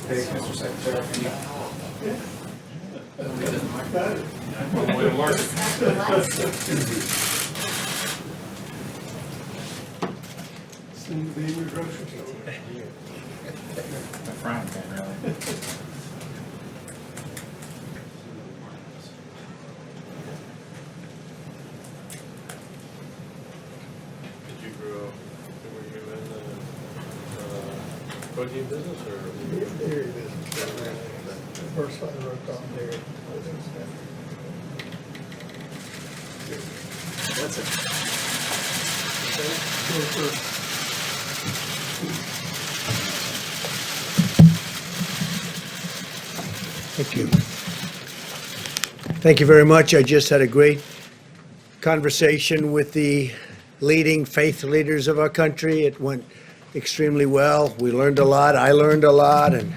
Thanks, Mr. Secretary. One way to work. Send the baby to the grocery store. A frying pan, really. Did you grow up, were you in the protein business or? Dairy business. First I worked on dairy. That's it. Thank you. Thank you very much. I just had a great conversation with the leading faith leaders of our country. It went extremely well. We learned a lot. I learned a lot, and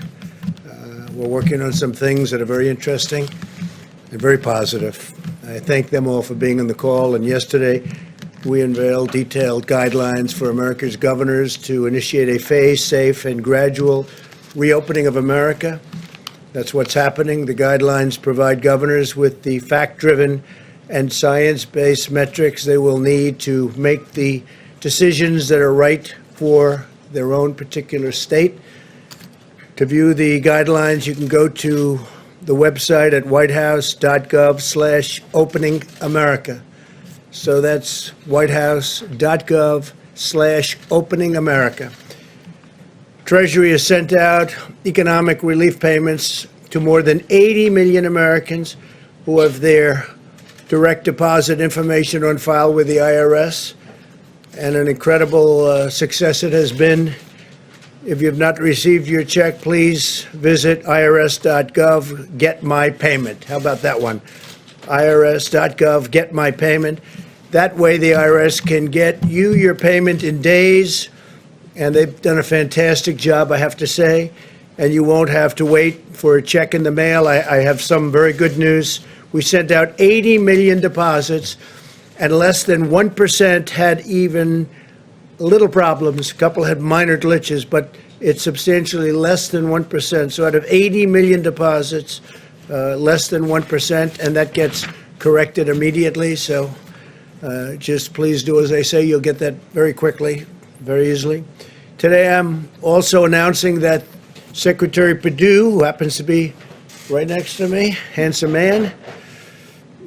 we're working on some things that are very interesting and very positive. I thank them all for being on the call. And yesterday, we unveiled detailed guidelines for America's governors to initiate a phased, safe, and gradual reopening of America. That's what's happening. The guidelines provide governors with the fact-driven and science-based metrics they will need to make the decisions that are right for their own particular state. To view the guidelines, you can go to the website at whitehouse.gov/openingamerica. So that's whitehouse.gov/openingamerica. Treasury has sent out economic relief payments to more than 80 million Americans who have their direct deposit information on file with the IRS, and an incredible success it has been. If you have not received your check, please visit irs.gov, get my payment. How about that one? irs.gov, get my payment. That way the IRS can get you your payment in days, and they've done a fantastic job, I have to say, and you won't have to wait for a check in the mail. I have some very good news. We sent out 80 million deposits, and less than 1% had even little problems. A couple had minor glitches, but it's substantially less than 1%. So out of 80 million deposits, less than 1%, and that gets corrected immediately. So just please do as I say. You'll get that very quickly, very easily. Today I'm also announcing that Secretary Perdue, who happens to be right next to me, handsome man,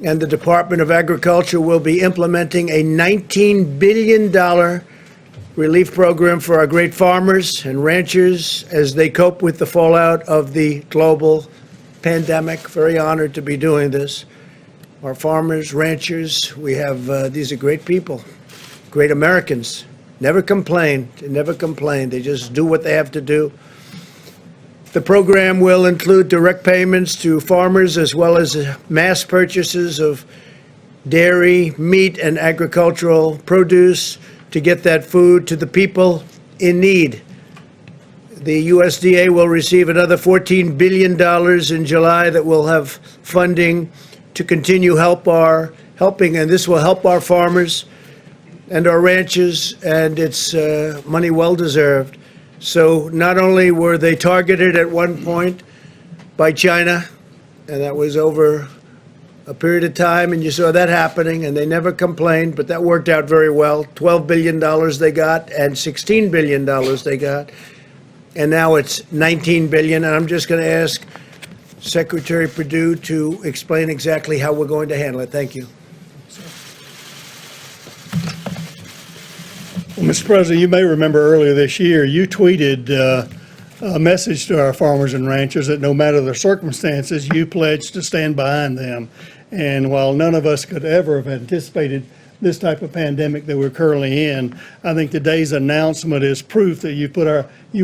and the Department of Agriculture will be implementing a $19 billion relief program for our great farmers and ranchers as they cope with the fallout of the global pandemic. Very honored to be doing this. Our farmers, ranchers, we have, these are great people, great Americans. Never complain. They never complain. They just do what they have to do. The program will include direct payments to farmers as well as mass purchases of dairy, meat, and agricultural produce to get that food to the people in need. The USDA will receive another $14 billion in July that will have funding to continue helping, and this will help our farmers and our ranchers, and it's money well deserved. So not only were they targeted at one point by China, and that was over a period of time, and you saw that happening, and they never complained, but that worked out very well. $12 billion they got, and $16 billion they got, and now it's $19 billion. And I'm just going to ask Secretary Perdue to explain exactly how we're going to handle it. Thank you. Well, Mr. President, you may remember earlier this year, you tweeted a message to our farmers and ranchers that no matter the circumstances, you pledged to stand behind them. And while none of us could ever have anticipated this type of pandemic that we're currently in, I think today's announcement is proof that you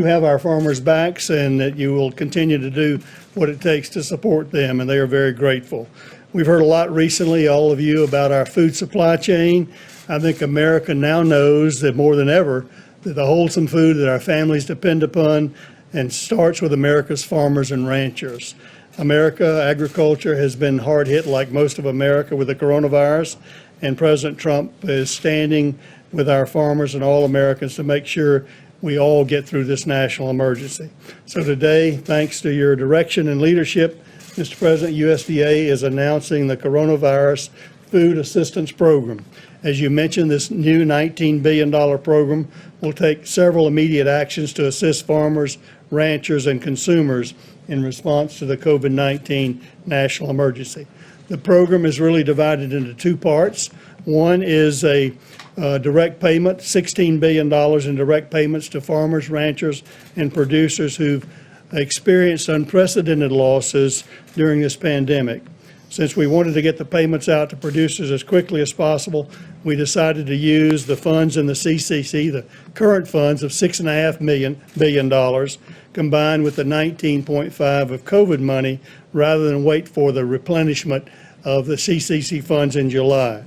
have our farmers' backs and that you will continue to do what it takes to support them, and they are very grateful. We've heard a lot recently, all of you, about our food supply chain. I think America now knows that more than ever that the wholesome food that our families depend upon and starts with America's farmers and ranchers. Agriculture has been hard hit like most of America with the coronavirus, and President Trump is standing with our farmers and all Americans to make sure we all get through this national emergency. So today, thanks to your direction and leadership, Mr. President, USDA is announcing the Coronavirus Food Assistance Program. As you mentioned, this new $19 billion program will take several immediate actions to assist farmers, ranchers, and consumers in response to the COVID-19 national emergency. The program is really divided into two parts. One is a direct payment, $16 billion in direct payments to farmers, ranchers, and producers who've experienced unprecedented losses during this pandemic. Since we wanted to get the payments out to producers as quickly as possible, we decided to use the funds in the CCC, the current funds of $6.5 billion, combined with the 19.5 of COVID money, rather than wait for the replenishment of the CCC funds in July.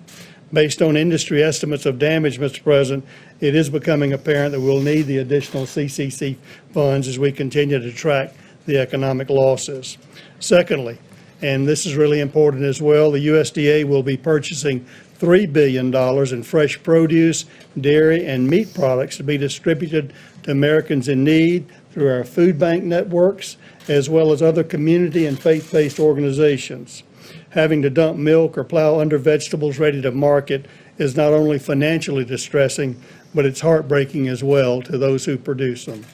Based on industry estimates of damage, Mr. President, it is becoming apparent that we'll need the additional CCC funds as we continue to track the economic losses. Secondly, and this is really important as well, the USDA will be purchasing $3 billion in fresh produce, dairy, and meat products to be distributed to Americans in need through our food bank networks, as well as other community and faith-based organizations. Having to dump milk or plow under vegetables ready to market is not only financially distressing, but it's heartbreaking as well to those who produce them.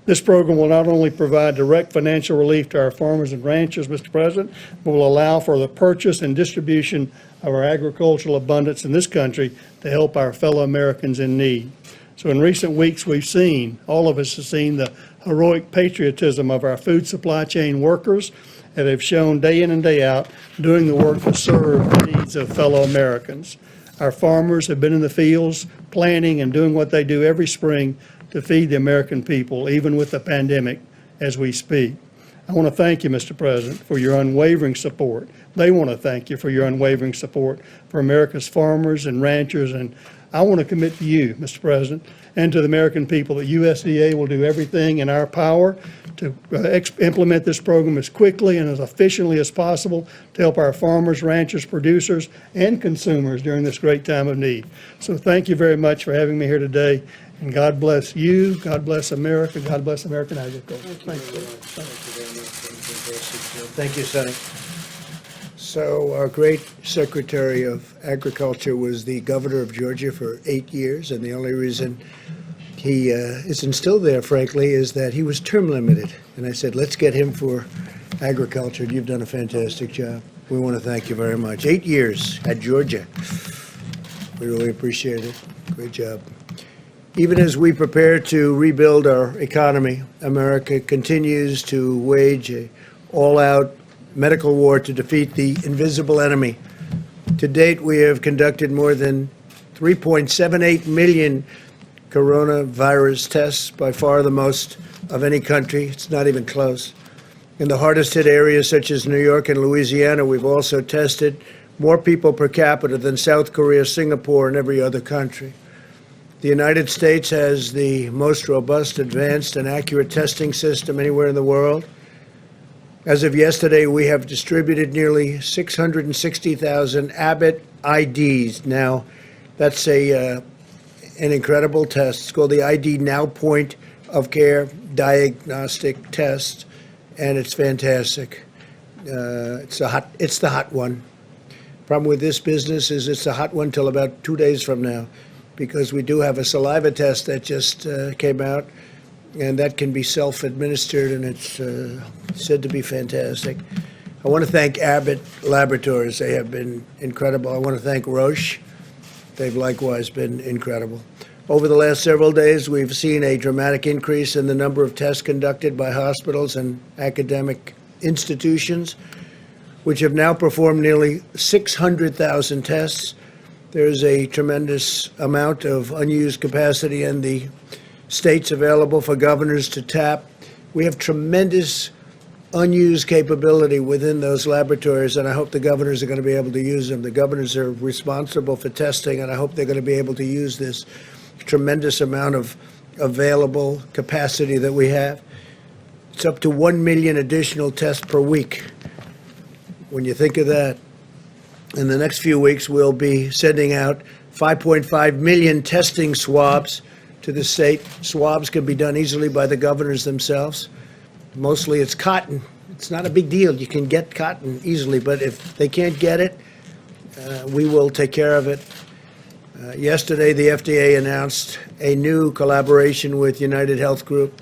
This program will not only provide direct financial relief to our farmers and ranchers, Mr. President, but will allow for the purchase and distribution of our agricultural abundance in this country to help our fellow Americans in need. So in recent weeks, we've seen, all of us have seen the heroic patriotism of our food supply chain workers that have shown day in and day out doing the work to serve the needs of fellow Americans. Our farmers have been in the fields planting and doing what they do every spring to feed the American people, even with the pandemic as we speak. I want to thank you, Mr. President, for your unwavering support. They want to thank you for your unwavering support for America's farmers and ranchers, and I want to commit to you, Mr. President, and to the American people that USDA will do everything in our power to implement this program as quickly and as efficiently as possible to help our farmers, ranchers, producers, and consumers during this great time of need. So thank you very much for having me here today, and God bless you, God bless America, God bless American agriculture. Thank you. Thank you, Sonny. So our great Secretary of Agriculture was the governor of Georgia for 8 years, and the only reason he isn't still there, frankly, is that he was term limited. And I said, let's get him for agriculture. You've done a fantastic job. We want to thank you very much. 8 years at Georgia. We really appreciate it. Great job. Even as we prepare to rebuild our economy, America continues to wage an all-out medical war to defeat the invisible enemy. To date, we have conducted more than 3.78 million coronavirus tests, by far the most of any country. It's not even close. In the hardest hit areas such as New York and Louisiana, we've also tested more people per capita than South Korea, Singapore, and every other country. The United States has the most robust, advanced, and accurate testing system anywhere in the world. As of yesterday, we have distributed nearly 660,000 Abbott IDs. Now, that's an incredible test. It's called the ID Now Point of Care Diagnostic Test, and it's fantastic. It's the hot one. Problem with this business is it's a hot one till about 2 days from now, because we do have a saliva test that just came out, and that can be self-administered, and it's said to be fantastic. I want to thank Abbott Laboratories. They have been incredible. I want to thank Roche. They've likewise been incredible. Over the last several days, we've seen a dramatic increase in the number of tests conducted by hospitals and academic institutions, which have now performed nearly 600,000 tests. There's a tremendous amount of unused capacity in the states available for governors to tap. We have tremendous unused capability within those laboratories, and I hope the governors are going to be able to use them. The governors are responsible for testing, and I hope they're going to be able to use this tremendous amount of available capacity that we have. It's up to 1 million additional tests per week. When you think of that, in the next few weeks, we'll be sending out 5.5 million testing swabs to to the state. Swabs can be done easily by the governors themselves. Mostly it's cotton. It's not a big deal. You can get cotton easily, but if they can't get it, we will take care of it. Yesterday, the FDA announced a new collaboration with United Health Group,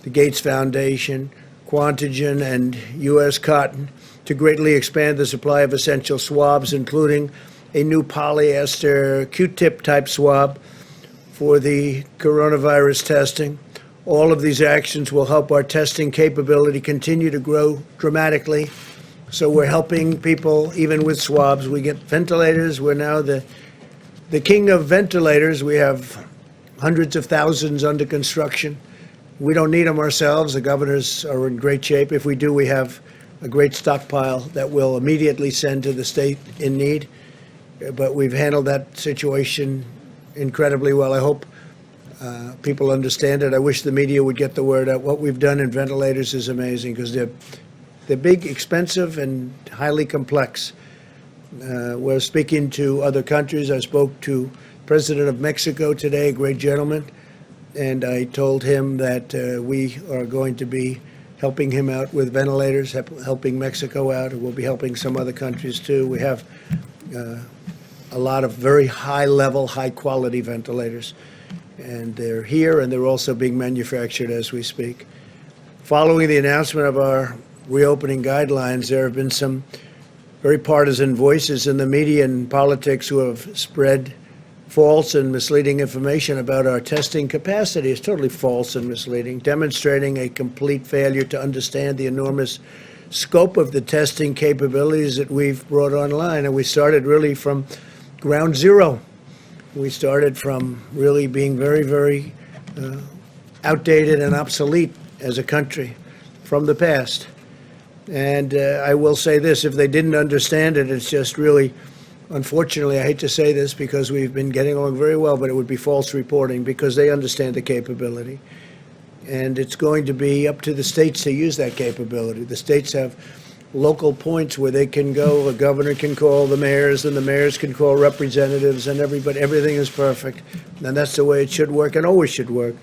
the Gates Foundation, Quantigen, and U.S. Cotton to greatly expand the supply of essential swabs, including a new polyester Q-tip type swab for the coronavirus testing. All of these actions will help our testing capability continue to grow dramatically. So we're helping people even with swabs. We get ventilators. We're now the king of ventilators. We have hundreds of thousands under construction. We don't need them ourselves. The governors are in great shape. If we do, we have a great stockpile that we'll immediately send to the state in need. But we've handled that situation incredibly well. I hope people understand it. I wish the media would get the word out. What we've done in ventilators is amazing because they're big, expensive, and highly complex. We're speaking to other countries. I spoke to President of Mexico today, a great gentleman, and I told him that we are going to be helping him out with ventilators, helping Mexico out, and we'll be helping some other countries too. We have a lot of very high-level, high-quality ventilators, and they're here, and they're also being manufactured as we speak. Following the announcement of our reopening guidelines, there have been some very partisan voices in the media and politics who have spread false and misleading information about our testing capacity. It's totally false and misleading, demonstrating a complete failure to understand the enormous scope of the testing capabilities that we've brought online. And we started really from ground zero. We started from really being very, very outdated and obsolete as a country from the past. And I will say this, if they didn't understand it, it's just really, unfortunately, I hate to say this because we've been getting along very well, but it would be false reporting because they understand the capability. And it's going to be up to the states to use that capability. The states have local points where they can go. A governor can call the mayors, and the mayors can call representatives, and everybody. Everything is perfect. And that's the way it should work and always should work.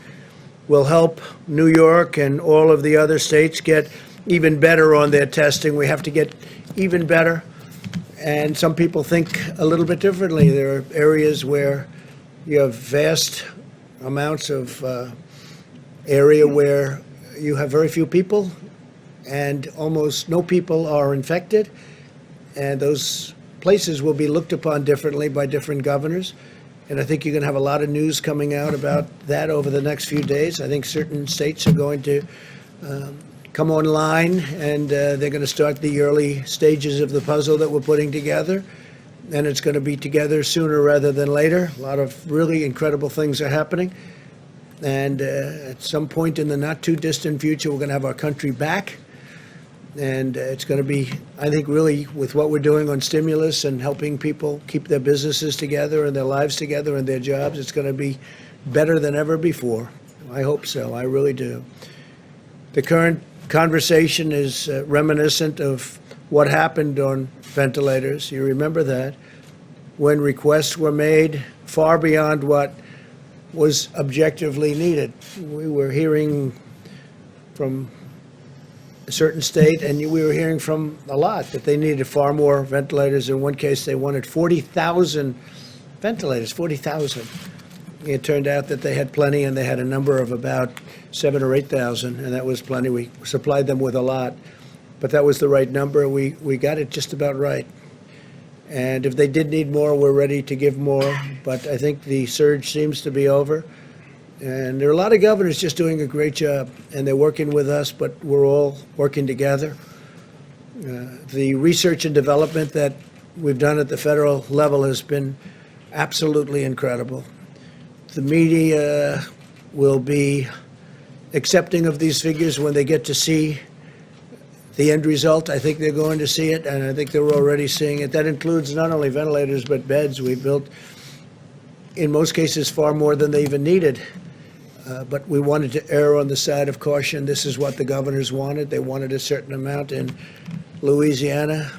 We'll help New York and all of the other states get even better on their testing. We have to get even better. And some people think a little bit differently. There are areas where you have vast amounts of area where you have very few people and almost no people are infected. And those places will be looked upon differently by different governors. And I think you're going to have a lot of news coming out about that over the next few days. I think certain states are going to come online, and they're going to start the early stages of the puzzle that we're putting together. And it's going to be together sooner rather than later. A lot of really incredible things are happening. And at some point in the not too distant future, we're going to have our country back. And it's going to be, I think, really with what we're doing on stimulus and helping people keep their businesses together and their lives together and their jobs, it's going to be better than ever before. I hope so. I really do. The current conversation is reminiscent of what happened on ventilators. You remember that, when requests were made far beyond what was objectively needed. We were hearing from a certain state, and we were hearing from a lot that they needed far more ventilators. In one case, they wanted 40,000 ventilators, 40,000. It turned out that they had plenty, and they had a number of about 7,000 or 8,000, and that was plenty. We supplied them with a lot, but that was the right number. We got it just about right. And if they did need more, we're ready to give more. But I think the surge seems to be over. And there are a lot of governors just doing a great job, and they're working with us, but we're all working together. The research and development that we've done at the federal level has been absolutely incredible. The media will be accepting of these figures when they get to see the end result. I think they're going to see it, and I think they're already seeing it. That includes not only ventilators, but beds. We built, in most cases, far more than they even needed. But we wanted to err on the side of caution. This is what the governors wanted. They wanted a certain amount in Louisiana.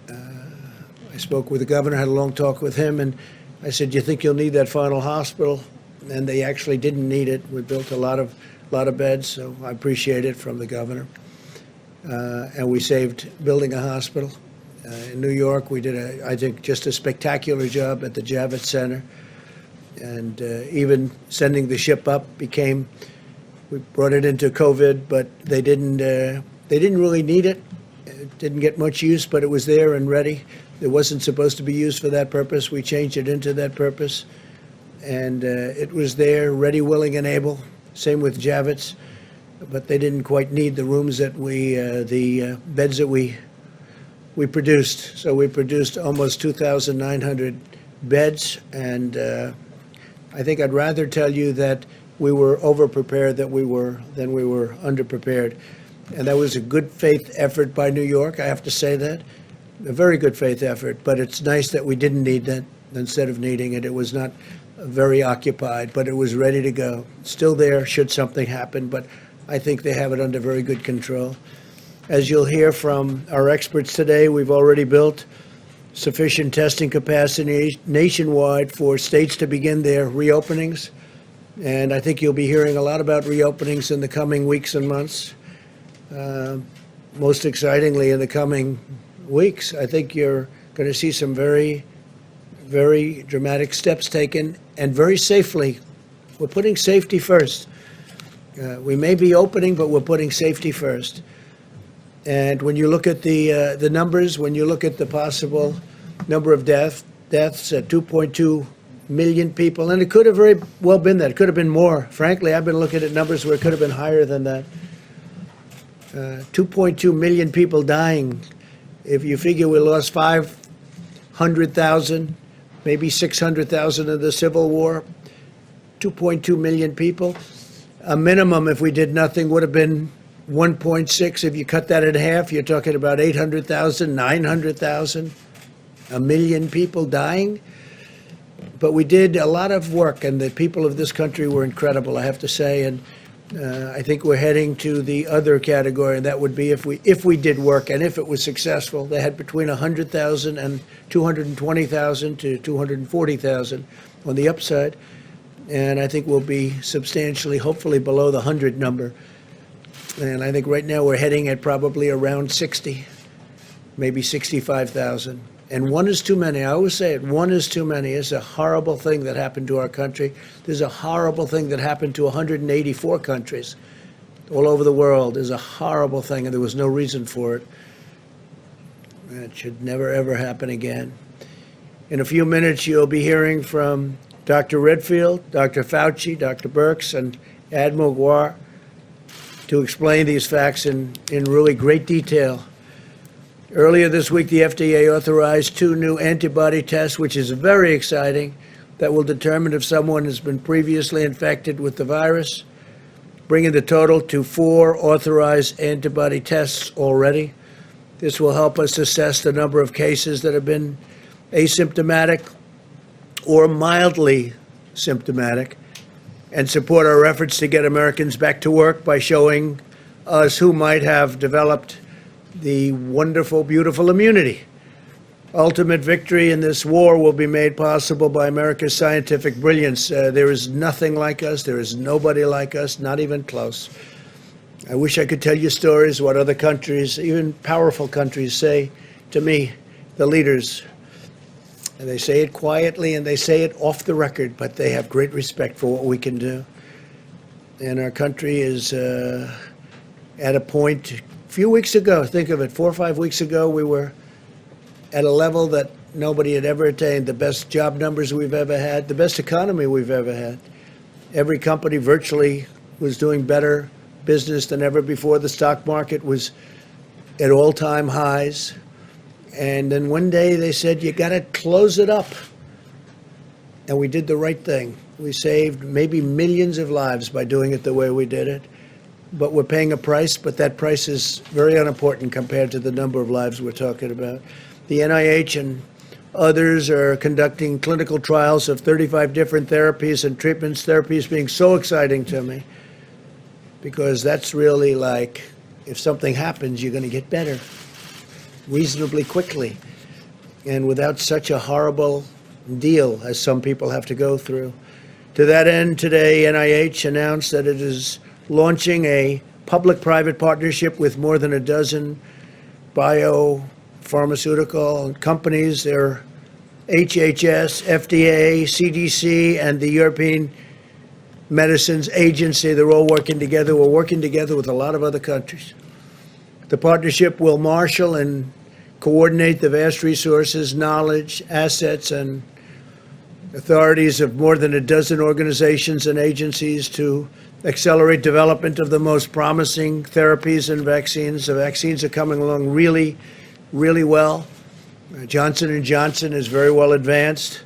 I spoke with the governor, had a long talk with him, and I said, "Do you think you'll need that final hospital and they actually didn't need it. We built a lot of beds, so I appreciate it from the governor. And we saved building a hospital. In New York, we did, I think, just a spectacular job at the Javits Center. And even sending the ship up we brought it into COVID, but they didn't really need it. It didn't get much use, but it was there and ready. It wasn't supposed to be used for that purpose. We changed it into that purpose. And it was there, ready, willing, and able. Same with Javits. But they didn't quite need the rooms that the beds that we produced. So we produced almost 2,900 beds, and I think I'd rather tell you that we were overprepared than we were underprepared. And that was a good faith effort by New York, I have to say that. A very good faith effort, but it's nice that we didn't need that instead of needing it. It was not very occupied, but it was ready to go. Still there should something happen, but I think they have it under very good control. As you'll hear from our experts today, we've already built sufficient testing capacity nationwide for states to begin their reopenings. And I think you'll be hearing a lot about reopenings in the coming weeks and months. Most excitingly, in the coming weeks, I think you're going to see some very, very dramatic steps taken, and very safely. We're putting safety first. We may be opening, but we're putting safety first. And when you look at the numbers, when you look at the possible number of deaths at 2.2 million people, and it could have very well been that. It could have been more. Frankly, I've been looking at numbers where it could have been higher than that. 2.2 million people dying. If you figure we lost 500,000, maybe 600,000 in the Civil War, 2.2 million people. A minimum, if we did nothing, would have been 1.6. If you cut that in half, you're talking about 800,000, 900,000, a million people dying. But we did a lot of work, and the people of this country were incredible, I have to say. And I think we're heading to the other category, and that would be if we did work and if it was successful. They had between 100,000 and 220,000 to 240,000 on the upside. And I think we'll be substantially, hopefully, below the 100 number. And I think right now we're heading at probably around 60, maybe 65,000. And one is too many. I always say it, one is too many. It's a horrible thing that happened to our country. There's a horrible thing that happened to 184 countries all over the world. There's a horrible thing, and there was no reason for it. And it should never, ever happen again. In a few minutes, you'll be hearing from Dr. Redfield, Dr. Fauci, Dr. Birx, and Admiral Guar to explain these facts in really great detail. Earlier this week, the FDA authorized 2 new antibody tests, which is very exciting, that will determine if someone has been previously infected with the virus, bringing the total to 4 authorized antibody tests already. This will help us assess the number of cases that have been asymptomatic or mildly symptomatic, and support our efforts to get Americans back to work by showing us who might have developed the wonderful, beautiful immunity. Ultimate victory in this war will be made possible by America's scientific brilliance. There is nothing like us. There is nobody like us, not even close. I wish I could tell you stories what other countries, even powerful countries, say to me, the leaders. And they say it quietly and they say it off the record, but they have great respect for what we can do. And our country is at a point, a few weeks ago, think of it, 4 or 5 weeks ago, we were at a level that nobody had ever attained, the best job numbers we've ever had, the best economy we've ever had. Every company virtually was doing better business than ever before. The stock market was at all-time highs. And then one day they said, you got to close it up. And we did the right thing. We saved maybe millions of lives by doing it the way we did it. But we're paying a price, but that price is very unimportant compared to the number of lives we're talking about. The NIH and others are conducting clinical trials of 35 different therapies and treatments, therapies being so exciting to me, because that's really like, if something happens, you're going to get better reasonably quickly, and without such a horrible deal as some people have to go through. To that end, today NIH announced that it is launching a public-private partnership with more than a dozen biopharmaceutical companies. They're HHS, FDA, CDC, and the European Medicines Agency. They're all working together. We're working together with a lot of other countries. The partnership will marshal and coordinate the vast resources, knowledge, assets, and authorities of more than a dozen organizations and agencies to accelerate development of the most promising therapies and vaccines. The vaccines are coming along really, really well. Johnson & Johnson is very well advanced.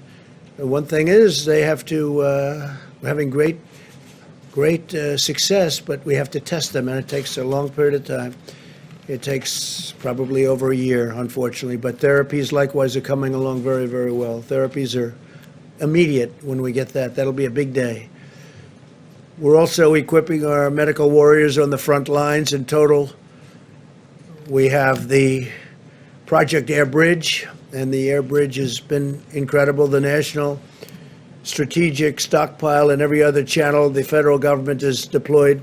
One thing is they have to, we're having great success, but we have to test them, and it takes a long period of time. It takes probably over a year, unfortunately, but therapies likewise are coming along very, very well. Therapies are immediate when we get that. That'll be a big day. We're also equipping our medical warriors on the front lines. In total, we have the Project Air Bridge, and the Air Bridge has been incredible. The National Strategic Stockpile and every other channel the federal government has deployed.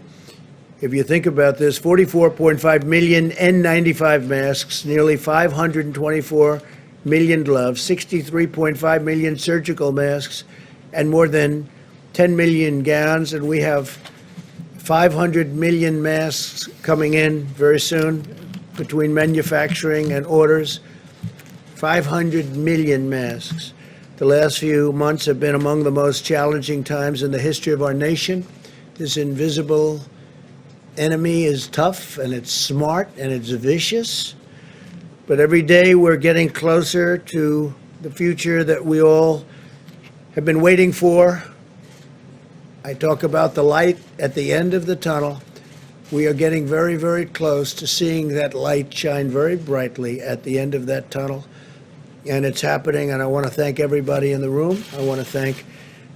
If you think about this, 44.5 million N95 masks, nearly 524 million gloves, 63.5 million surgical masks, and more than 10 million gowns. And we have 500 million masks coming in very soon between manufacturing and orders. 500 million masks. The last few months have been among the most challenging times in the history of our nation. This invisible enemy is tough, and it's smart, and it's vicious. But every day we're getting closer to the future that we all have been waiting for. I talk about the light at the end of the tunnel. We are getting very, very close to seeing that light shine very brightly at the end of that tunnel. And it's happening, and I want to thank everybody in the room. I want to thank,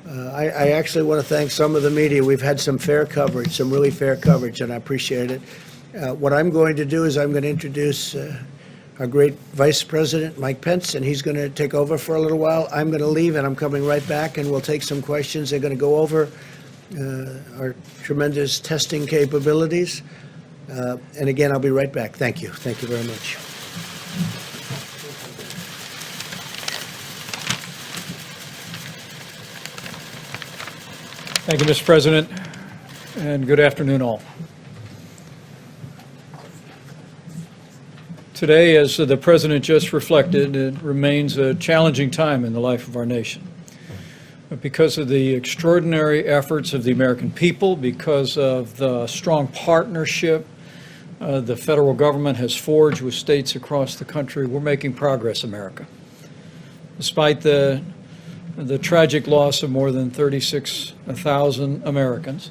I actually want to thank some of the media. We've had some fair coverage, some really fair coverage, and I appreciate it. What I'm going to do is I'm going to introduce our great Vice President, Mike Pence, and he's going to take over for a little while. I'm going to leave, and I'm coming right back, and we'll take some questions. They're going to go over our tremendous testing capabilities. And again, I'll be right back. Thank you. Thank you very much. Thank you, Mr. President, and good afternoon all. Today, as the President just reflected, it remains a challenging time in the life of our nation. But because of the extraordinary efforts of the American people, because of the strong partnership the federal government has forged with states across the country, we're making progress, America. Despite the tragic loss of more than 36,000 Americans,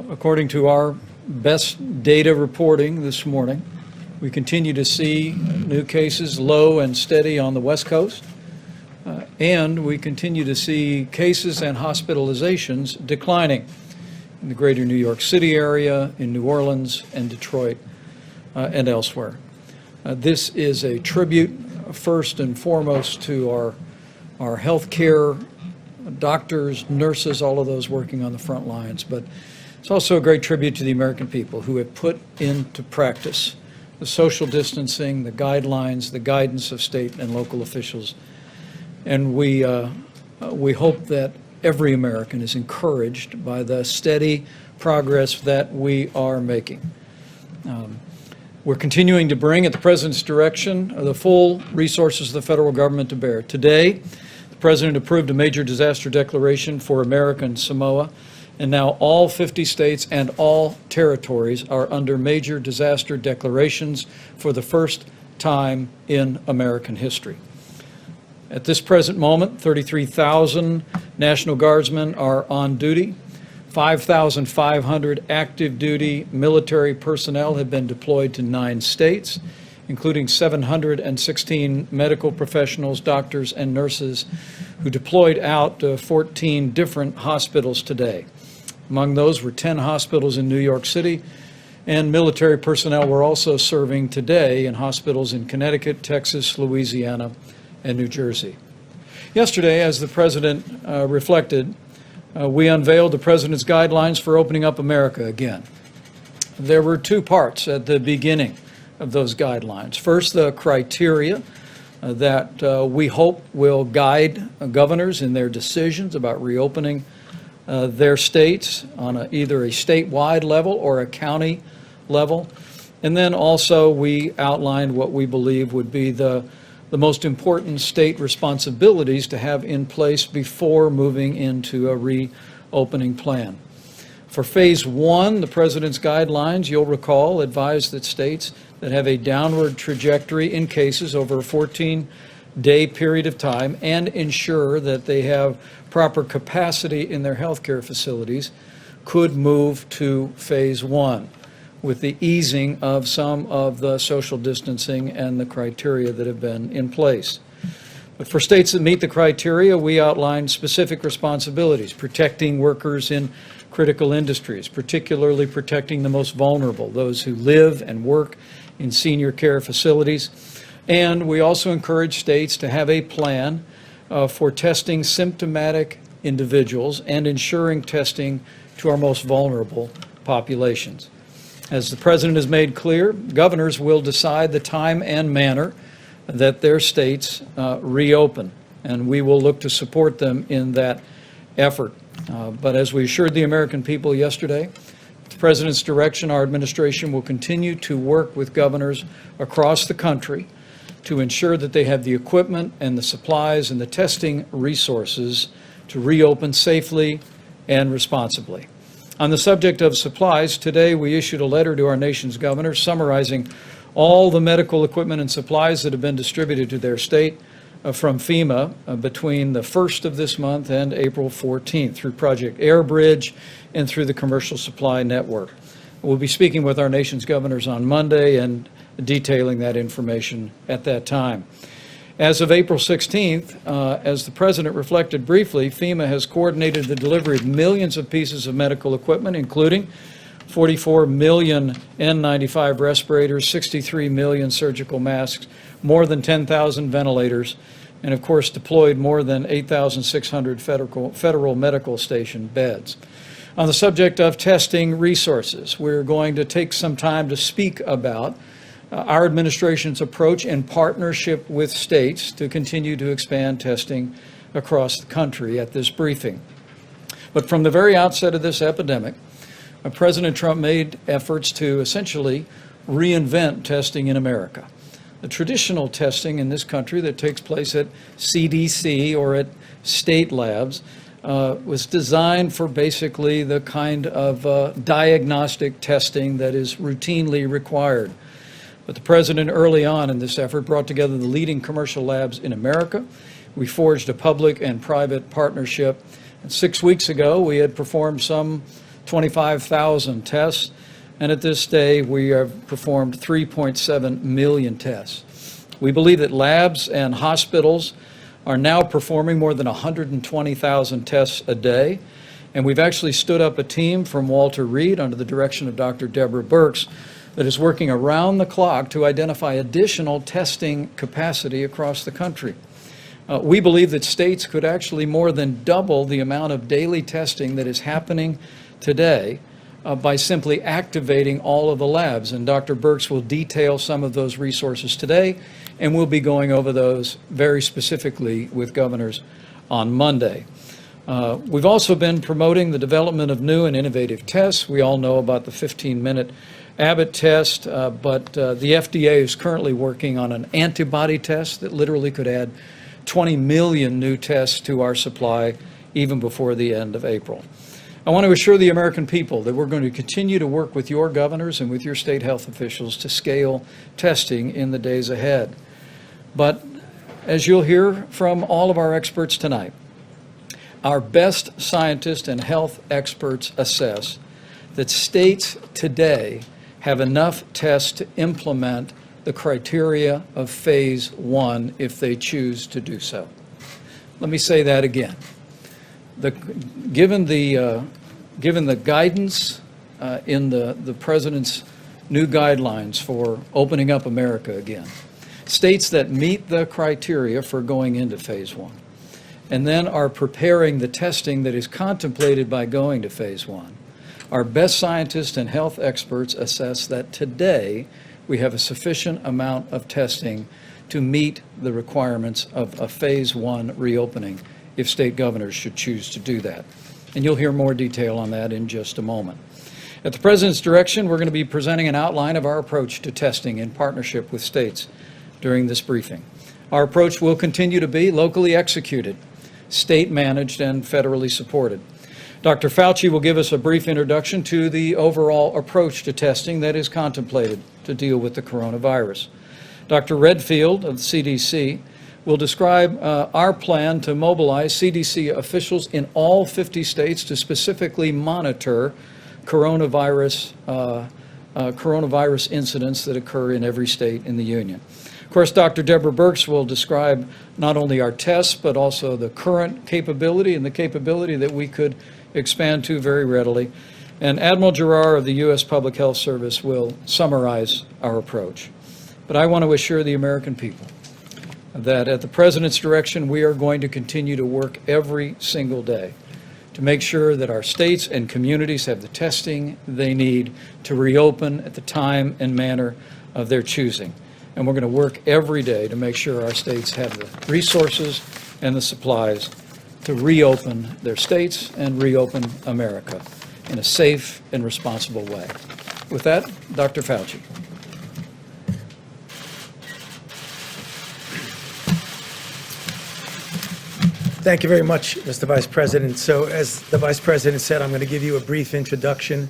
according to our best data reporting this morning, we continue to see new cases low and steady on the West Coast, and we continue to see cases and hospitalizations declining in the greater New York City area, in New Orleans and Detroit, and elsewhere. This is a tribute, first and foremost, to our healthcare doctors, nurses, all of those working on the front lines, but it's also a great tribute to the American people who have put into practice the social distancing, the guidelines, the guidance of state and local officials. And we hope that every American is encouraged by the steady progress that we are making. We're continuing to bring, at the President's direction, the full resources of the federal government to bear. Today, the President approved a major disaster declaration for American Samoa, and now all 50 states and all territories are under major disaster declarations for the first time in American history. At this present moment, 33,000 National Guardsmen are on duty. 5,500 active duty military personnel have been deployed to 9 states, including 716 medical professionals, doctors, and nurses who deployed out to 14 different hospitals today. Among those were 10 hospitals in New York City, and military personnel were also serving today in hospitals in Connecticut, Texas, Louisiana, and New Jersey. Yesterday, as the President reflected, we unveiled the President's guidelines for opening up America again. There were two parts at the beginning of those guidelines. First, the criteria that we hope will guide governors in their decisions about reopening their states on either a statewide level or a county level. And then also we outlined what we believe would be the most important state responsibilities to have in place before moving into a reopening plan. For phase one, the President's guidelines, you'll recall, advise that states that have a downward trajectory in cases over a 14-day period of time and ensure that they have proper capacity in their healthcare facilities could move to phase one with the easing of some of the social distancing and the criteria that have been in place. But for states that meet the criteria, we outlined specific responsibilities, protecting workers in critical industries, particularly protecting the most vulnerable, those who live and work in senior care facilities. And we also encourage states to have a plan for testing symptomatic individuals and ensuring testing to our most vulnerable populations. As the President has made clear, governors will decide the time and manner that their states reopen, and we will look to support them in that effort. But as we assured the American people yesterday, at the President's direction, our administration will continue to work with governors across the country to ensure that they have the equipment and the supplies and the testing resources to reopen safely and responsibly. On the subject of supplies, today we issued a letter to our nation's governors summarizing all the medical equipment and supplies that have been distributed to their state from FEMA between the 1st of this month and April 14th through Project Airbridge and through the Commercial Supply Network. We'll be speaking with our nation's governors on Monday and detailing that information at that time. As of April 16th, as the President reflected briefly, FEMA has coordinated the delivery of millions of pieces of medical equipment, including 44 million N95 respirators, 63 million surgical masks, more than 10,000 ventilators, and of course deployed more than 8,600 federal medical station beds. On the subject of testing resources, we're going to take some time to speak about our administration's approach in partnership with states to continue to expand testing across the country at this briefing. But from the very outset of this epidemic, President Trump made efforts to essentially reinvent testing in America. The traditional testing in this country that takes place at CDC or at state labs was designed for basically the kind of diagnostic testing that is routinely required. But the President early on in this effort brought together the leading commercial labs in America. We forged a public and private partnership. And 6 weeks ago, we had performed some 25,000 tests, and at this day, we have performed 3.7 million tests. We believe that labs and hospitals are now performing more than 120,000 tests a day, and we've actually stood up a team from Walter Reed under the direction of Dr. Deborah Birx that is working around the clock to identify additional testing capacity across the country. We believe that states could actually more than double the amount of daily testing that is happening today by simply activating all of the labs. And Dr. Birx will detail some of those resources today, and we'll be going over those very specifically with governors on Monday. We've also been promoting the development of new and innovative tests. We all know about the 15-minute Abbott test, but the FDA is currently working on an antibody test that literally could add 20 million new tests to our supply even before the end of April. I want to assure the American people that we're going to continue to work with your governors and with your state health officials to scale testing in the days ahead. But as you'll hear from all of our experts tonight, our best scientists and health experts assess that states today have enough tests to implement the criteria of phase one if they choose to do so. Let me say that again. Given the guidance in the President's new guidelines for opening up America again, states that meet the criteria for going into phase one and then are preparing the testing that is contemplated by going to phase 1. Our best scientists and health experts assess that today we have a sufficient amount of testing to meet the requirements of a phase 1 reopening if state governors should choose to do that. And you'll hear more detail on that in just a moment. At the President's direction, we're going to be presenting an outline of our approach to testing in partnership with states during this briefing. Our approach will continue to be locally executed, state-managed, and federally supported. Dr. Fauci will give us a brief introduction to the overall approach to testing that is contemplated to deal with the coronavirus. Dr. Redfield of the CDC will describe our plan to mobilize CDC officials in all 50 states to specifically monitor coronavirus incidents that occur in every state in the Union. Of course, Dr. Deborah Birx will describe not only our tests, but also the current capability and the capability that we could expand to very readily. And Admiral Giroir of the U.S. Public Health Service will summarize our approach. But I want to assure the American people that at the President's direction, we are going to continue to work every single day to make sure that our states and communities have the testing they need to reopen at the time and manner of their choosing. And we're going to work every day to make sure our states have the resources and the supplies to reopen their states and reopen America in a safe and responsible way. With that, Dr. Fauci. Thank you very much, Mr. Vice President. So as the Vice President said, I'm going to give you a brief introduction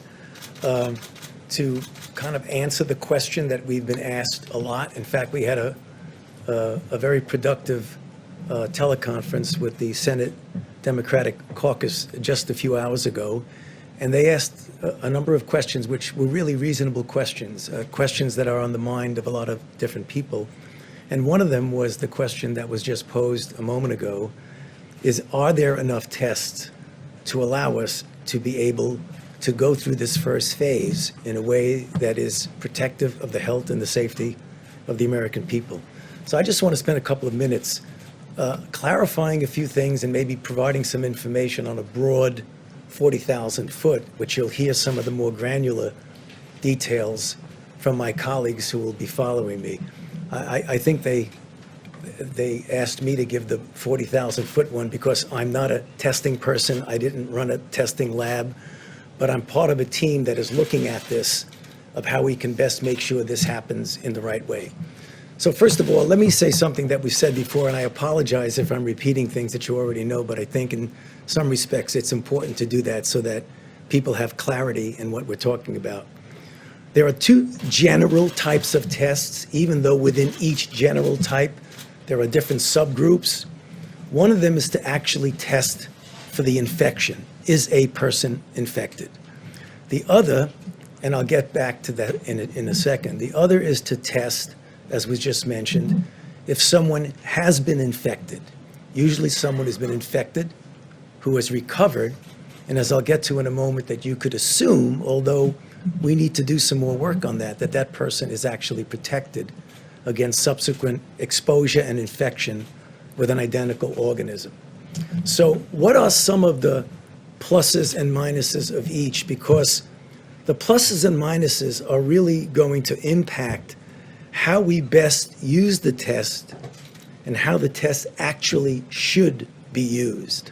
to kind of answer the question that we've been asked a lot. In fact, we had a very productive teleconference with the Senate Democratic Caucus just a few hours ago, and they asked a number of questions which were really reasonable questions, questions that are on the mind of a lot of different people. And one of them was the question that was just posed a moment ago, is are there enough tests to allow us to be able to go through this first phase in a way that is protective of the health and the safety of the American people? So I just want to spend a couple of minutes clarifying a few things and maybe providing some information on a broad 40,000 foot, which you'll hear some of the more granular details from my colleagues who will be following me. I think they asked me to give the 40,000 foot one because I'm not a testing person. I didn't run a testing lab, but I'm part of a team that is looking at this, of how we can best make sure this happens in the right way. So first of all, let me say something that we've said before, and I apologize if I'm repeating things that you already know, but I think in some respects it's important to do that so that people have clarity in what we're talking about. There are two general types of tests, even though within each general type there are different subgroups. One of them is to actually test for the infection. Is a person infected? The other, and I'll get back to that in a second, the other is to test, as was just mentioned, if someone has been infected. Usually someone has been infected who has recovered, and as I'll get to in a moment, that you could assume, although we need to do some more work on that, that person is actually protected against subsequent exposure and infection with an identical organism. So what are some of the pluses and minuses of each? Because the pluses and minuses are really going to impact how we best use the test and how the test actually should be used.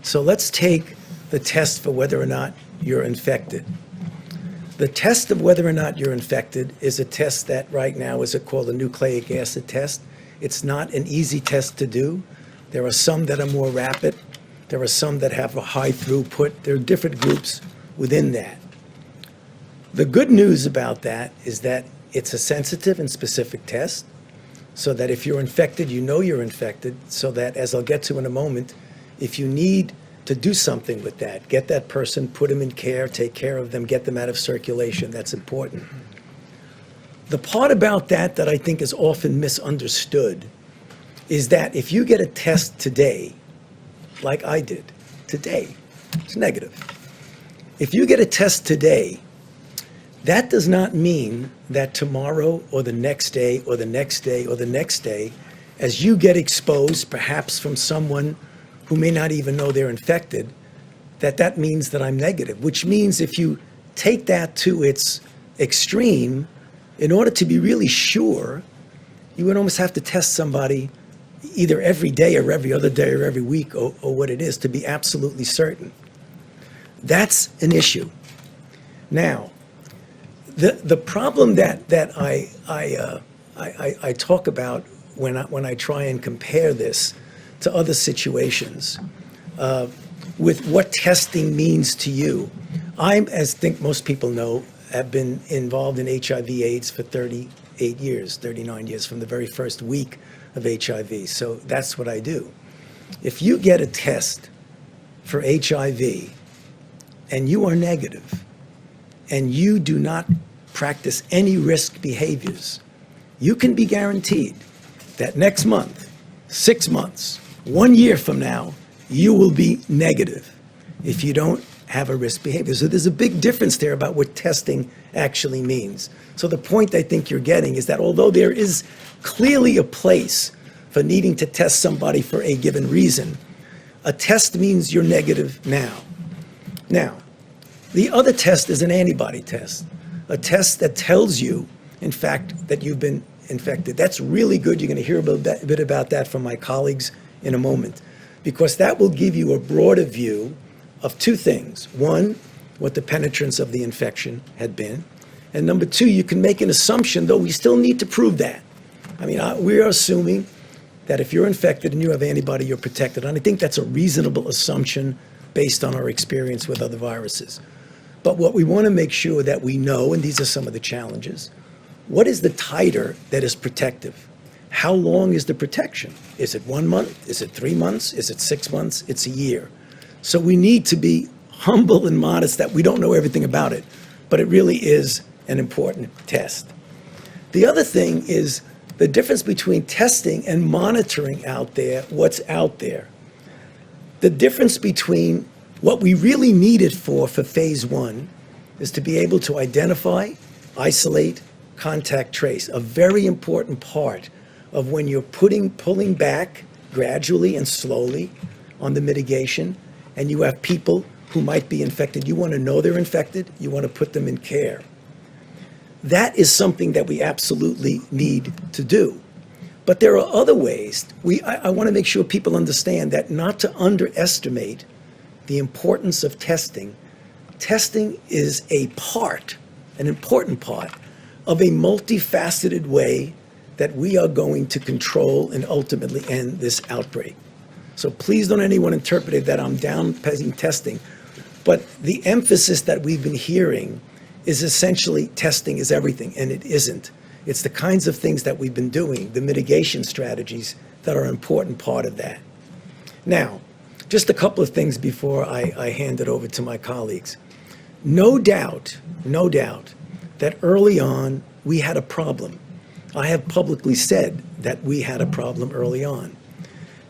So let's take the test for whether or not you're infected. The test of whether or not you're infected is a test that right now is called a nucleic acid test. It's not an easy test to do. There are some that are more rapid. There are some that have a high throughput. There are different groups within that. The good news about that is that it's a sensitive and specific test, so that if you're infected, you know you're infected, so that, as I'll get to in a moment, if you need to do something with that, get that person, put them in care, take care of them, get them out of circulation. That's important. The part about that I think is often misunderstood is that if you get a test today, like I did today, it's negative. If you get a test today, that does not mean that tomorrow or the next day or the next day or the next day, as you get exposed, perhaps from someone who may not even know they're infected, that means that I'm negative, which means if you take that to its extreme, in order to be really sure, you would almost have to test somebody either every day or every other day or every week or what it is to be absolutely certain. That's an issue. Now, the problem that I talk about when I try and compare this to other situations with what testing means to you. As I think most people know, have been involved in HIV/AIDS for 38 years, 39 years, from the very first week of HIV. So that's what I do. If you get a test for HIV and you are negative and you do not practice any risk behaviors, you can be guaranteed that next month, 6 months, 1 year from now, you will be negative if you don't have a risk behavior. So there's a big difference there about what testing actually means. So the point I think you're getting is that although there is clearly a place for needing to test somebody for a given reason, a test means you're negative now. Now, the other test is an antibody test, a test that tells you, in fact, that you've been infected. That's really good. You're going to hear a bit about that from my colleagues in a moment, because that will give you a broader view of two things. One, what the penetrance of the infection had been. And number two, you can make an assumption, though we still need to prove that. I mean, we are assuming that if you're infected and you have antibody, you're protected. And I think that's a reasonable assumption based on our experience with other viruses. But what we want to make sure that we know, and these are some of the challenges, what is the titer that is protective? How long is the protection? Is it 1 month? Is it 3 months? Is it 6 months? It's a year. So we need to be humble and modest that we don't know everything about it, but it really is an important test. The other thing is the difference between testing and monitoring out there, what's out there. The difference between what we really need it for phase one is to be able to identify, isolate, contact trace, a very important part of when you're pulling back gradually and slowly on the mitigation, and you have people who might be infected. You want to know they're infected. You want to put them in care. That is something that we absolutely need to do. But there are other ways. I want to make sure people understand that not to underestimate the importance of testing. Testing is a part, an important part, of a multifaceted way that we are going to control and ultimately end this outbreak. So please don't anyone interpret it that I'm downplaying testing. But the emphasis that we've been hearing is essentially testing is everything, and it isn't. It's the kinds of things that we've been doing, the mitigation strategies that are an important part of that. Now, just a couple of things before I hand it over to my colleagues. No doubt that early on we had a problem. I have publicly said that we had a problem early on.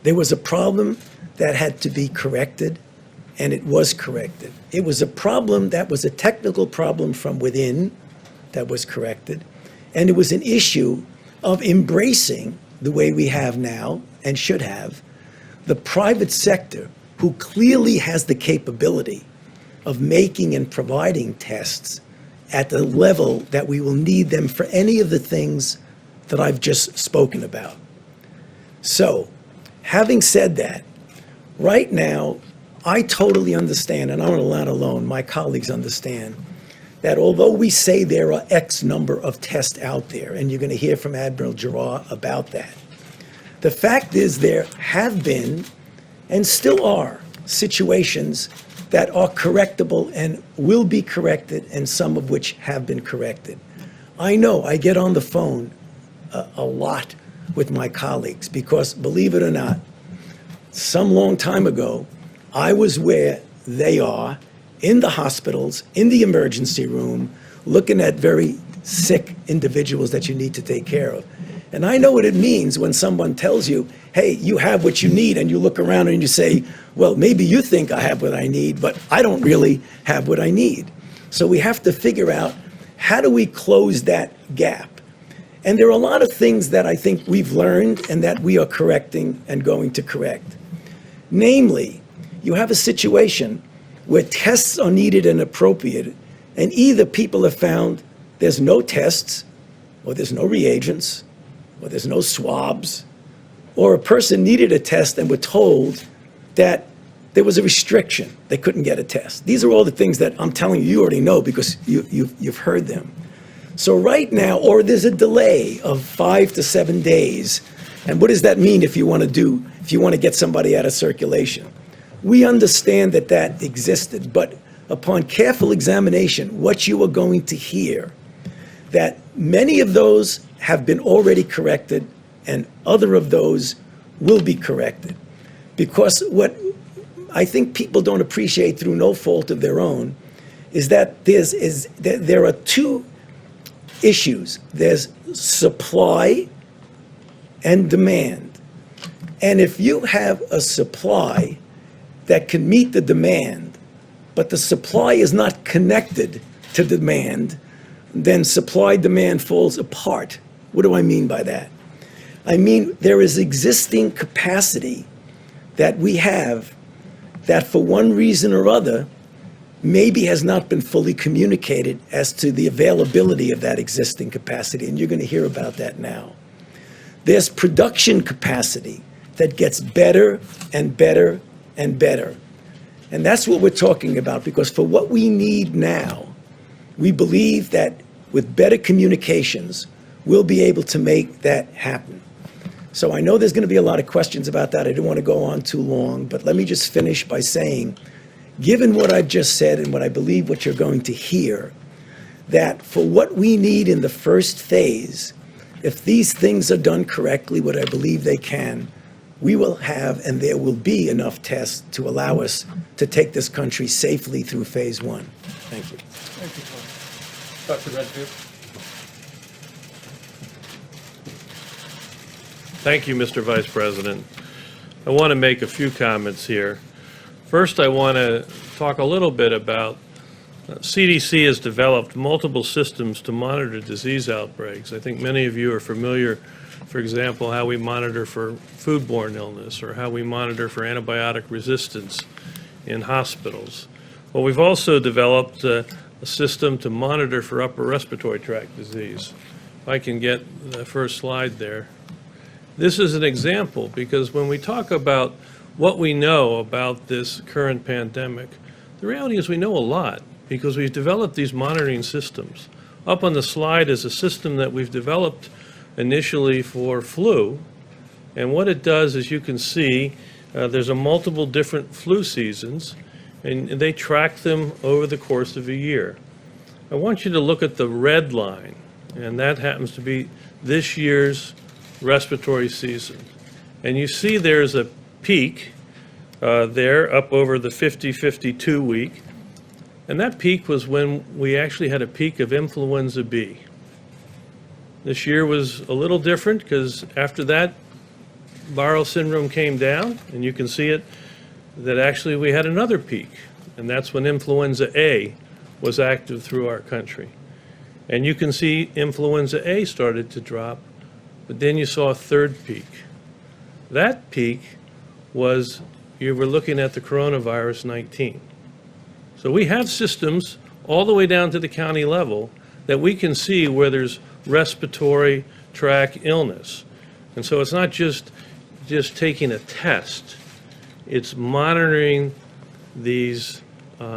There was a problem that had to be corrected, and it was corrected. It was a problem that was a technical problem from within that was corrected, and it was an issue of embracing the way we have now and should have the private sector, who clearly has the capability of making and providing tests at the level that we will need them for any of the things that I've just spoken about. So, having said that, right now, I totally understand, and I'm not alone, my colleagues understand, that although we say there are X number of tests out there, and you're going to hear from Admiral Giroir about that, the fact is there have been and still are situations that are correctable and will be corrected, and some of which have been corrected. I know I get on the phone a lot with my colleagues because, believe it or not, some long time ago, I was where they are, in the hospitals, in the emergency room, looking at very sick individuals that you need to take care of. And I know what it means when someone tells you, hey, you have what you need, and you look around and you say, well, maybe you think I have what I need, but I don't really have what I need. So we have to figure out, how do we close that gap? And there are a lot of things that I think we've learned and that we are correcting and going to correct. Namely, you have a situation where tests are needed and appropriate, and either people have found there's no tests, or there's no reagents, or there's no swabs, or a person needed a test and were told that there was a restriction, they couldn't get a test. These are all the things that I'm telling you, you already know because you've heard them. So right now, or there's a delay of 5 to 7 days. And what does that mean if you want to get somebody out of circulation? We understand that that existed, but upon careful examination, what you are going to hear, that many of those have been already corrected and other of those will be corrected. Because what I think people don't appreciate through no fault of their own is that there are two issues. There's supply and demand. And if you have a supply that can meet the demand, but the supply is not connected to demand, then supply-demand falls apart. What do I mean by that? I mean there is existing capacity that we have that for one reason or other maybe has not been fully communicated as to the availability of that existing capacity, and you're going to hear about that now. There's production capacity that gets better and better and better. And that's what we're talking about, because for what we need now, we believe that with better communications, we'll be able to make that happen. So I know there's going to be a lot of questions about that. I don't want to go on too long, but let me just finish by saying, given what I've just said and what I believe what you're going to hear, that for what we need in the first phase, if these things are done correctly, what I believe they can, we will have and there will be enough tests to allow us to take this country safely through phase one. Thank you. Thank you, Dr. Redfield. Thank you, Mr. Vice President. I want to make a few comments here. First, I want to talk a little bit about CDC has developed multiple systems to monitor disease outbreaks. I think many of you are familiar, for example, how we monitor for foodborne illness or how we monitor for antibiotic resistance in hospitals. Well, we've also developed a system to monitor for upper respiratory tract disease. If I can get the first slide there. This is an example because when we talk about what we know about this current pandemic, the reality is we know a lot because we've developed these monitoring systems. Up on the slide is a system that we've developed initially for flu, and what it does, as you can see, there's a multiple different flu seasons, and they track them over the course of a year. I want you to look at the red line, and that happens to be this year's respiratory season. And you see there's a peak there up over the 50-52 week, and that peak was when we actually had a peak of influenza B. This year was a little different because after that, viral syndrome came down, and you can see it, that actually we had another peak, and that's when influenza A was active through our country. And you can see influenza A started to drop, but then you saw a third peak. That peak was, you were looking at the coronavirus 19. So we have systems all the way down to the county level that we can see where there's respiratory tract illness. And so it's not just taking a test, it's monitoring these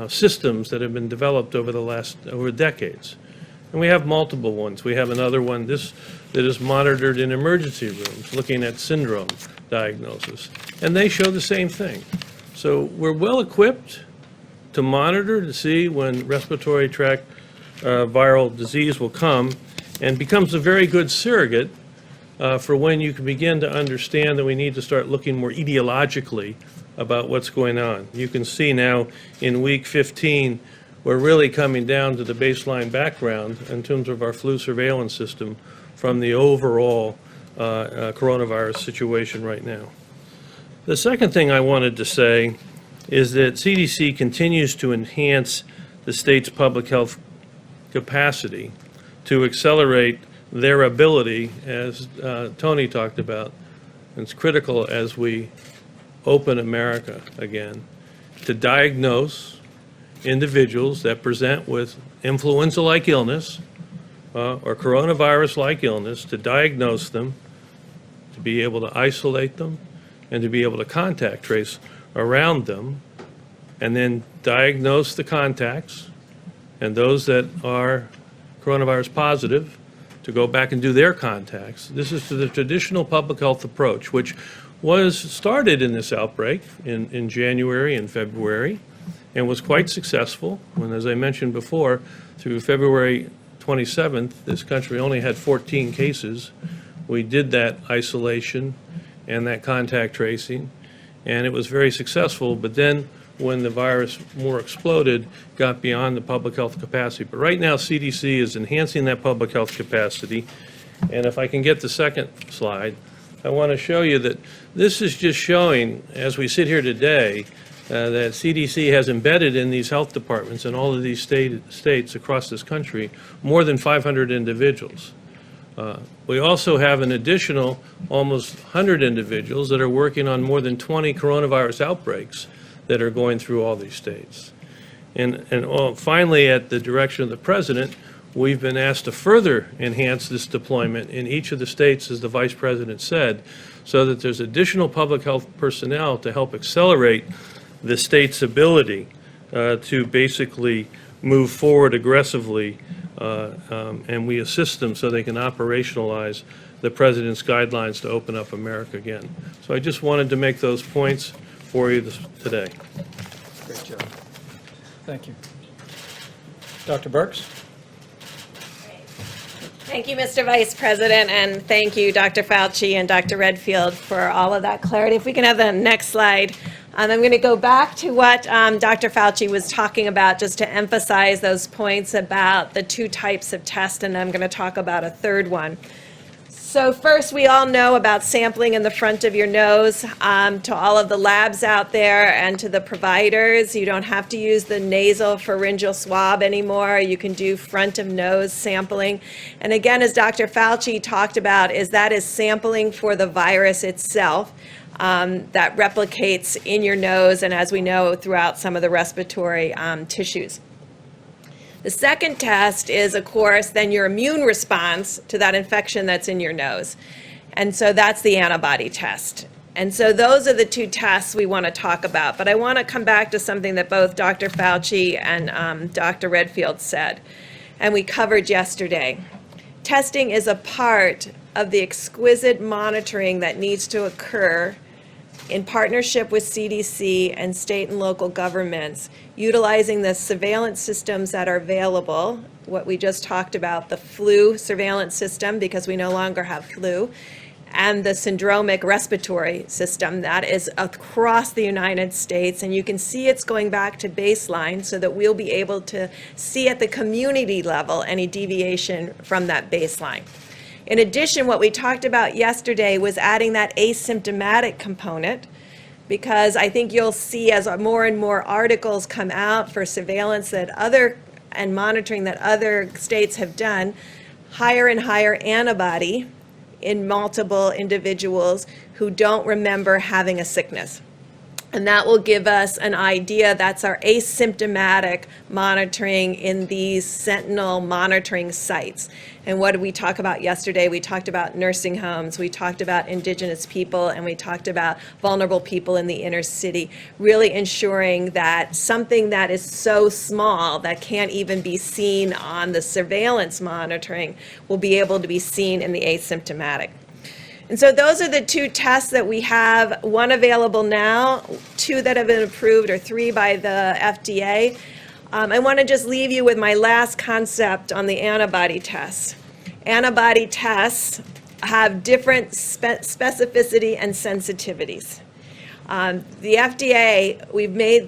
systems that have been developed over decades. And we have multiple ones. We have another one that is monitored in emergency rooms, looking at syndrome diagnosis. And they show the same thing. So we're well equipped to monitor to see when respiratory tract viral disease will come, and becomes a very good surrogate for when you can begin to understand that we need to start looking more etiologically about what's going on. You can see now in week 15, we're really coming down to the baseline background in terms of our flu surveillance system from the overall coronavirus situation right now. The second thing I wanted to say is that CDC continues to enhance the state's public health capacity to accelerate their ability, as Tony talked about. It's critical as we open America again, to diagnose individuals that present with influenza-like illness or coronavirus-like illness, to diagnose them, to be able to isolate them, and to be able to contact trace around them, and then diagnose the contacts and those that are coronavirus positive, to go back and do their contacts. This is the traditional public health approach, which was started in this outbreak in January and February, and was quite successful. And as I mentioned before, through February 27th, this country only had 14 cases. We did that isolation and that contact tracing, and it was very successful. But then when the virus more exploded, got beyond the public health capacity. But right now, CDC is enhancing that public health capacity. And if I can get the second slide, I want to show you that this is just showing, as we sit here today, that CDC has embedded in these health departments in all of these states across this country more than 500 individuals. We also have an additional almost 100 individuals that are working on more than 20 coronavirus outbreaks that are going through all these states. And finally, at the direction of the President, we've been asked to further enhance this deployment in each of the states, as the Vice President said, so that there's additional public health personnel to help accelerate the state's ability to basically move forward aggressively, and we assist them so they can operationalize the President's guidelines to open up America again. So I just wanted to make those points for you today. Great job. Thank you. Dr. Birx? Thank you, Mr. Vice President, and thank you, Dr. Fauci and Dr. Redfield, for all of that clarity. If we can have the next slide. I'm going to go back to what Dr. Fauci was talking about, just to emphasize those points about the two types of tests, and I'm going to talk about a third one. So first, we all know about sampling in the front of your nose. To all of the labs out there and to the providers, you don't have to use the nasal pharyngeal swab anymore. You can do front of nose sampling. And again, as Dr. Fauci talked about, that is sampling for the virus itself that replicates in your nose and, as we know, throughout some of the respiratory tissues. The second test is, of course, then your immune response to that infection that's in your nose. And so that's the antibody test. And so those are the two tests we want to talk about. But I want to come back to something that both Dr. Fauci and Dr. Redfield said, and we covered yesterday. Testing is a part of the exquisite monitoring that needs to occur in partnership with CDC and state and local governments, utilizing the surveillance systems that are available, what we just talked about, the flu surveillance system, because we no longer have flu, and the syndromic respiratory system that is across the United States. And you can see it's going back to baseline so that we'll be able to see at the community level any deviation from that baseline. In addition, what we talked about yesterday was adding that asymptomatic component, because I think you'll see as more and more articles come out for surveillance and monitoring that other states have done, higher and higher antibody in multiple individuals who don't remember having a sickness. And that will give us an idea. That's our asymptomatic monitoring in these sentinel monitoring sites. And what did we talk about yesterday? We talked about nursing homes, we talked about indigenous people, and we talked about vulnerable people in the inner city, really ensuring that something that is so small that can't even be seen on the surveillance monitoring will be able to be seen in the asymptomatic. And so those are the two tests that we have, one available now, two that have been approved, or three by the FDA. I want to just leave you with my last concept on the antibody tests. Antibody tests have different specificity and sensitivities. The FDA,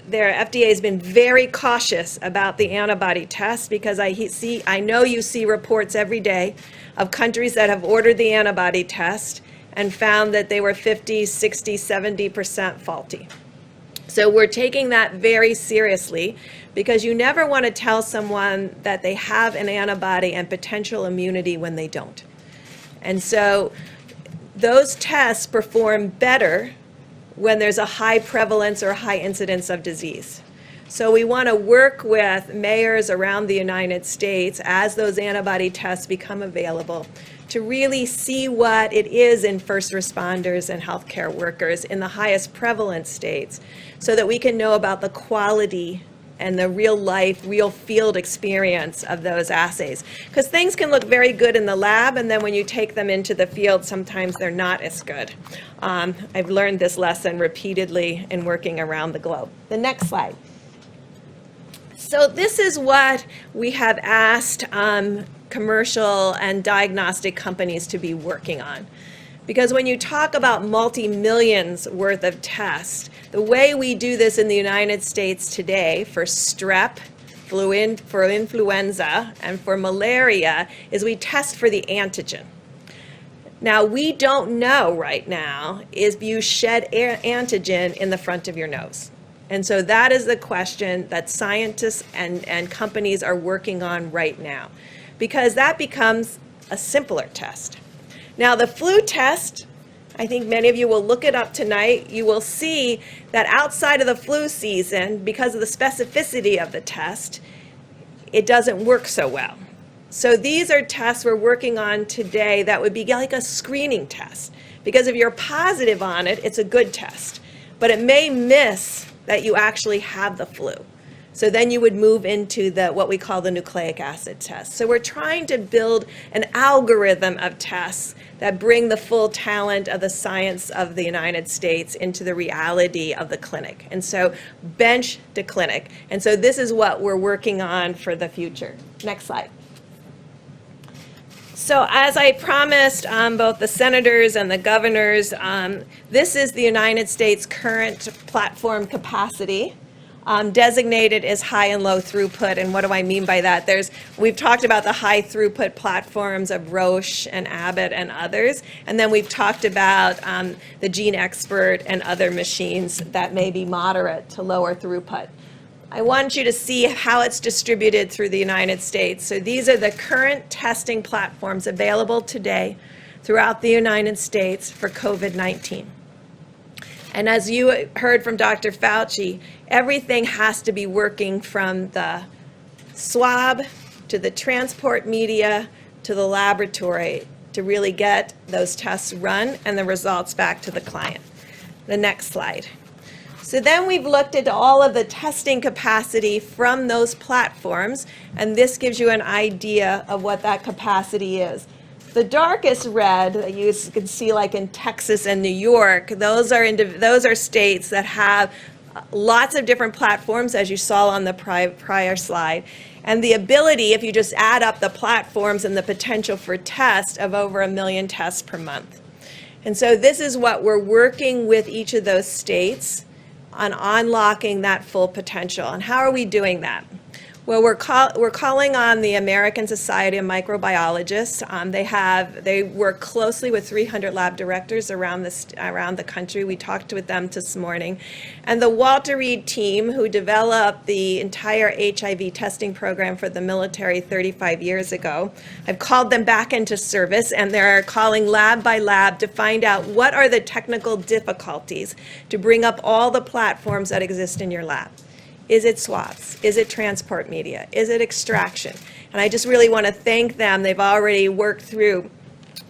their FDA has been very cautious about the antibody test, because I know you see reports every day of countries that have ordered the antibody test and found that they were 50, 60, 70% faulty. So we're taking that very seriously, because you never want to tell someone that they have an antibody and potential immunity when they don't. And so those tests perform better when there's a high prevalence or high incidence of disease. So we want to work with mayors around the United States as those antibody tests become available to really see what it is in first responders and healthcare workers in the highest prevalence states so that we can know about the quality and the real life, real field experience of those assays. Because things can look very good in the lab, and then when you take them into the field, sometimes they're not as good. I've learned this lesson repeatedly in working around the globe. The next slide. So this is what we have asked commercial and diagnostic companies to be working on. Because when you talk about multi-millions worth of tests, the way we do this in the United States today for strep, for influenza, and for malaria is we test for the antigen. Now, we don't know right now if you shed antigen in the front of your nose. And so that is the question that scientists and companies are working on right now, because that becomes a simpler test. Now, the flu test, I think many of you will look it up tonight. You will see that outside of the flu season, because of the specificity of the test, it doesn't work so well. So these are tests we're working on today that would be like a screening test, because if you're positive on it, it's a good test. But it may miss that you actually have the flu. So then you would move into what we call the nucleic acid test. So we're trying to build an algorithm of tests that bring the full talent of the science of the United States into the reality of the clinic. And so bench to clinic. And so this is what we're working on for the future. Next slide. So as I promised both the senators and the governors, this is the United States' current platform capacity. Designated as high and low throughput, and what do I mean by that? We've talked about the high throughput platforms of Roche and Abbott and others, and then we've talked about the Gene Expert and other machines that may be moderate to lower throughput. I want you to see how it's distributed through the United States. So these are the current testing platforms available today throughout the United States for COVID-19. And as you heard from Dr. Fauci, everything has to be working from the swab to the transport media to the laboratory to really get those tests run and the results back to the client. The next slide. So then we've looked at all of the testing capacity from those platforms, and this gives you an idea of what that capacity is. The darkest red that you can see, like in Texas and New York, those are states that have lots of different platforms, as you saw on the prior slide, and the ability, if you just add up the platforms and the potential for tests, of over 1 million tests per month. And so this is what we're working with each of those states on unlocking that full potential. And how are we doing that? Well, we're calling on the American Society of Microbiologists. They work closely with 300 lab directors around the country. We talked with them this morning. And the Walter Reed team, who developed the entire HIV testing program for the military 35 years ago, I've called them back into service, and they're calling lab by lab to find out what are the technical difficulties to bring up all the platforms that exist in your lab. Is it swabs? Is it transport media? Is it extraction? And I just really want to thank them. They've already worked through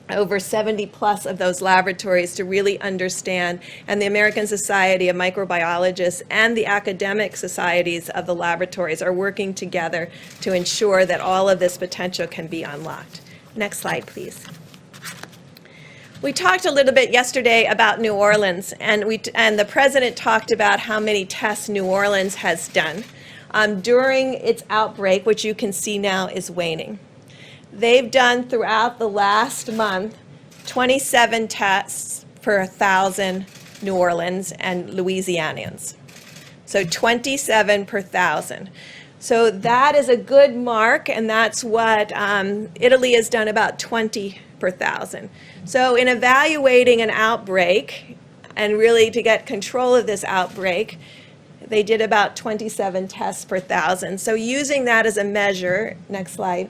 over 70 plus of those laboratories to really understand, and the American Society of Microbiologists and the academic societies of the laboratories are working together to ensure that all of this potential can be unlocked. Next slide, please. We talked a little bit yesterday about New Orleans, and the president talked about how many tests New Orleans has done during its outbreak, which you can see now is waning. They've done throughout the last month 27 tests per 1,000 New Orleans and Louisianians. So 27 per 1,000. So that is a good mark, and that's what Italy has done, about 20 per 1,000. So in evaluating an outbreak, and really to get control of this outbreak, they did about 27 tests per 1,000. So using that as a measure, next slide,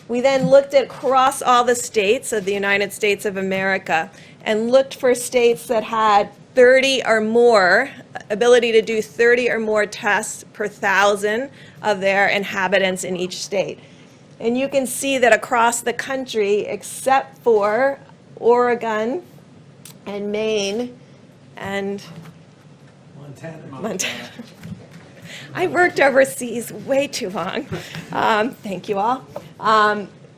we then looked at across all the states of the United States of America, and looked for states that had 30 or more, ability to do 30 or more tests per 1,000 of their inhabitants in each state. And you can see that across the country, except for Oregon and Maine and Montana. I worked overseas way too long. Thank you all.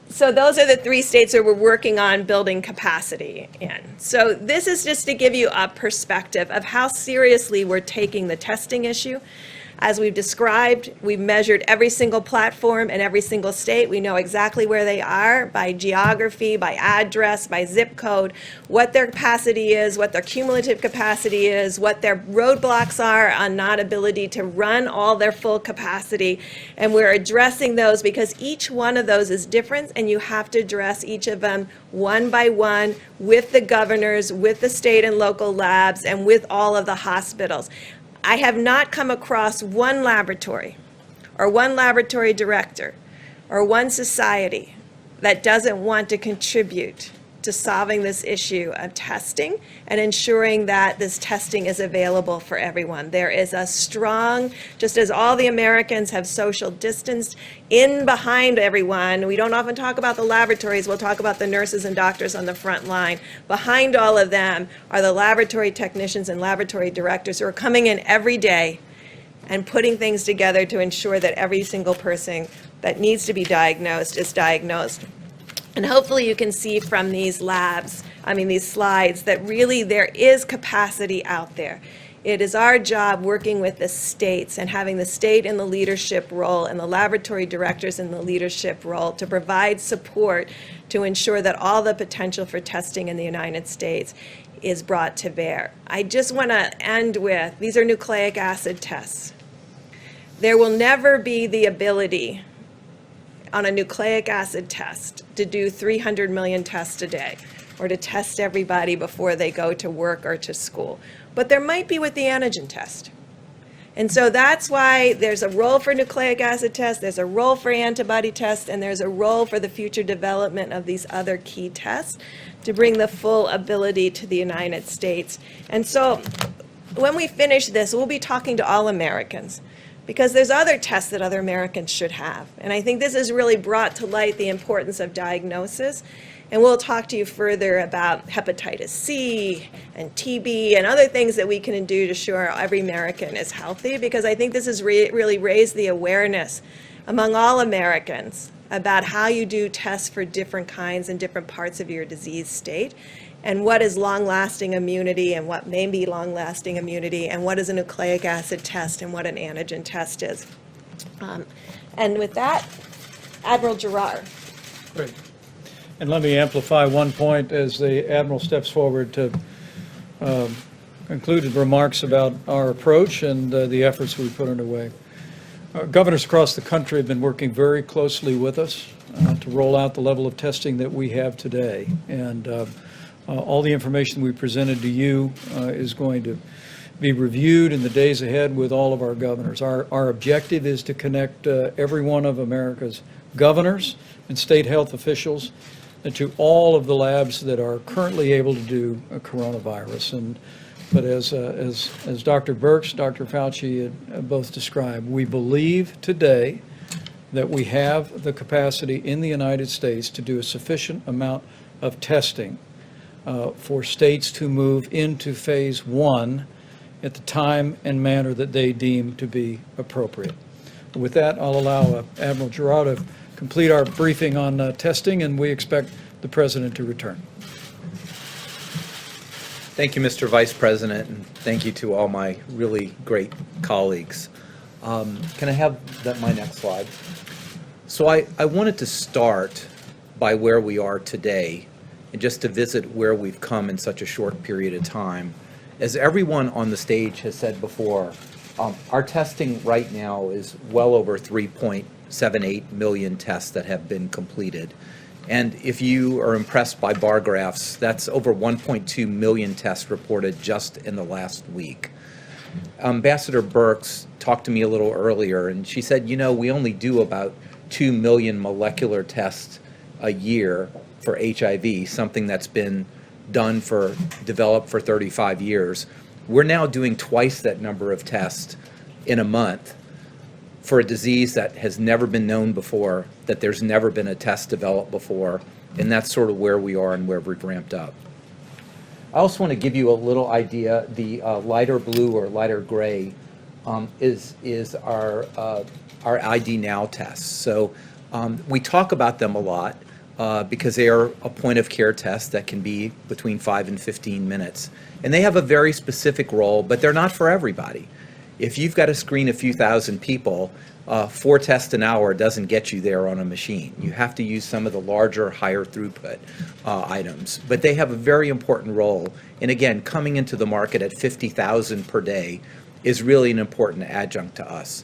So those are the 3 states that we're working on building capacity in. So this is just to give you a perspective of how seriously we're taking the testing issue. As we've described, we've measured every single platform in every single state. We know exactly where they are by geography, by address, by zip code, what their capacity is, what their cumulative capacity is, what their roadblocks are on not ability to run all their full capacity. And we're addressing those because each one of those is different, and you have to address each of them one by one with the governors, with the state and local labs, and with all of the hospitals. I have not come across one laboratory or one laboratory director or one society that doesn't want to contribute to solving this issue of testing and ensuring that this testing is available for everyone. There is a strong, just as all the Americans have social distanced, in behind everyone, we don't often talk about the laboratories, we'll talk about the nurses and doctors on the front line. Behind all of them are the laboratory technicians and laboratory directors who are coming in every day and putting things together to ensure that every single person that needs to be diagnosed is diagnosed. And hopefully you can see from these these slides, that really there is capacity out there. It is our job working with the states and having the state in the leadership role and the laboratory directors in the leadership role to provide support to ensure that all the potential for testing in the United States is brought to bear. I just want to end with, these are nucleic acid tests. There will never be the ability on a nucleic acid test to do 300 million tests a day or to test everybody before they go to work or to school. But there might be with the antigen test. And so that's why there's a role for nucleic acid tests, there's a role for antibody tests, and there's a role for the future development of these other key tests to bring the full ability to the United States. And so when we finish this, we'll be talking to all Americans, because there's other tests that other Americans should have. And I think this has really brought to light the importance of diagnosis. And we'll talk to you further about hepatitis C and TB and other things that we can do to ensure every American is healthy, because I think this has really raised the awareness among all Americans about how you do tests for different kinds and different parts of your disease state, and what is long-lasting immunity and what may be long-lasting immunity, and what is a nucleic acid test and what an antigen test is. And with that, Admiral Gerard. Great. And let me amplify one point as the Admiral steps forward to conclude his remarks about our approach and the efforts we put underway. Governors across the country have been working very closely with us to roll out the level of testing that we have today. And all the information we presented to you is going to be reviewed in the days ahead with all of our governors. Our objective is to connect every one of America's governors and state health officials to all of the labs that are currently able to do coronavirus. But as Dr. Birx, Dr. Fauci both described, we believe today that we have the capacity in the United States to do a sufficient amount of testing for states to move into phase 1 at the time and manner that they deem to be appropriate. With that, I'll allow Admiral Gerard to complete our briefing on testing, and we expect the President to return. Thank you, Mr. Vice President, and thank you to all my really great colleagues. Can I have my next slide? So I wanted to start by where we are today, and just to visit where we've come in such a short period of time. As everyone on the stage has said before, our testing right now is well over 3.78 million tests that have been completed. And if you are impressed by bar graphs, that's over 1.2 million tests reported just in the last week. Ambassador Birx talked to me a little earlier, and she said, you know, we only do about 2 million molecular tests a year for HIV, something that's been developed for 35 years. We're now doing twice that number of tests in a month for a disease that has never been known before, that there's never been a test developed before, and that's sort of where we are and where we've ramped up. I also want to give you a little idea. The lighter blue or lighter gray is our ID Now tests. So we talk about them a lot because they are a point of care test that can be between 5 and 15 minutes. And they have a very specific role, but they're not for everybody. If you've got to screen a few thousand people, 4 tests an hour doesn't get you there on a machine. You have to use some of the larger, higher throughput items. But they have a very important role. And again, coming into the market at 50,000 per day is really an important adjunct to us.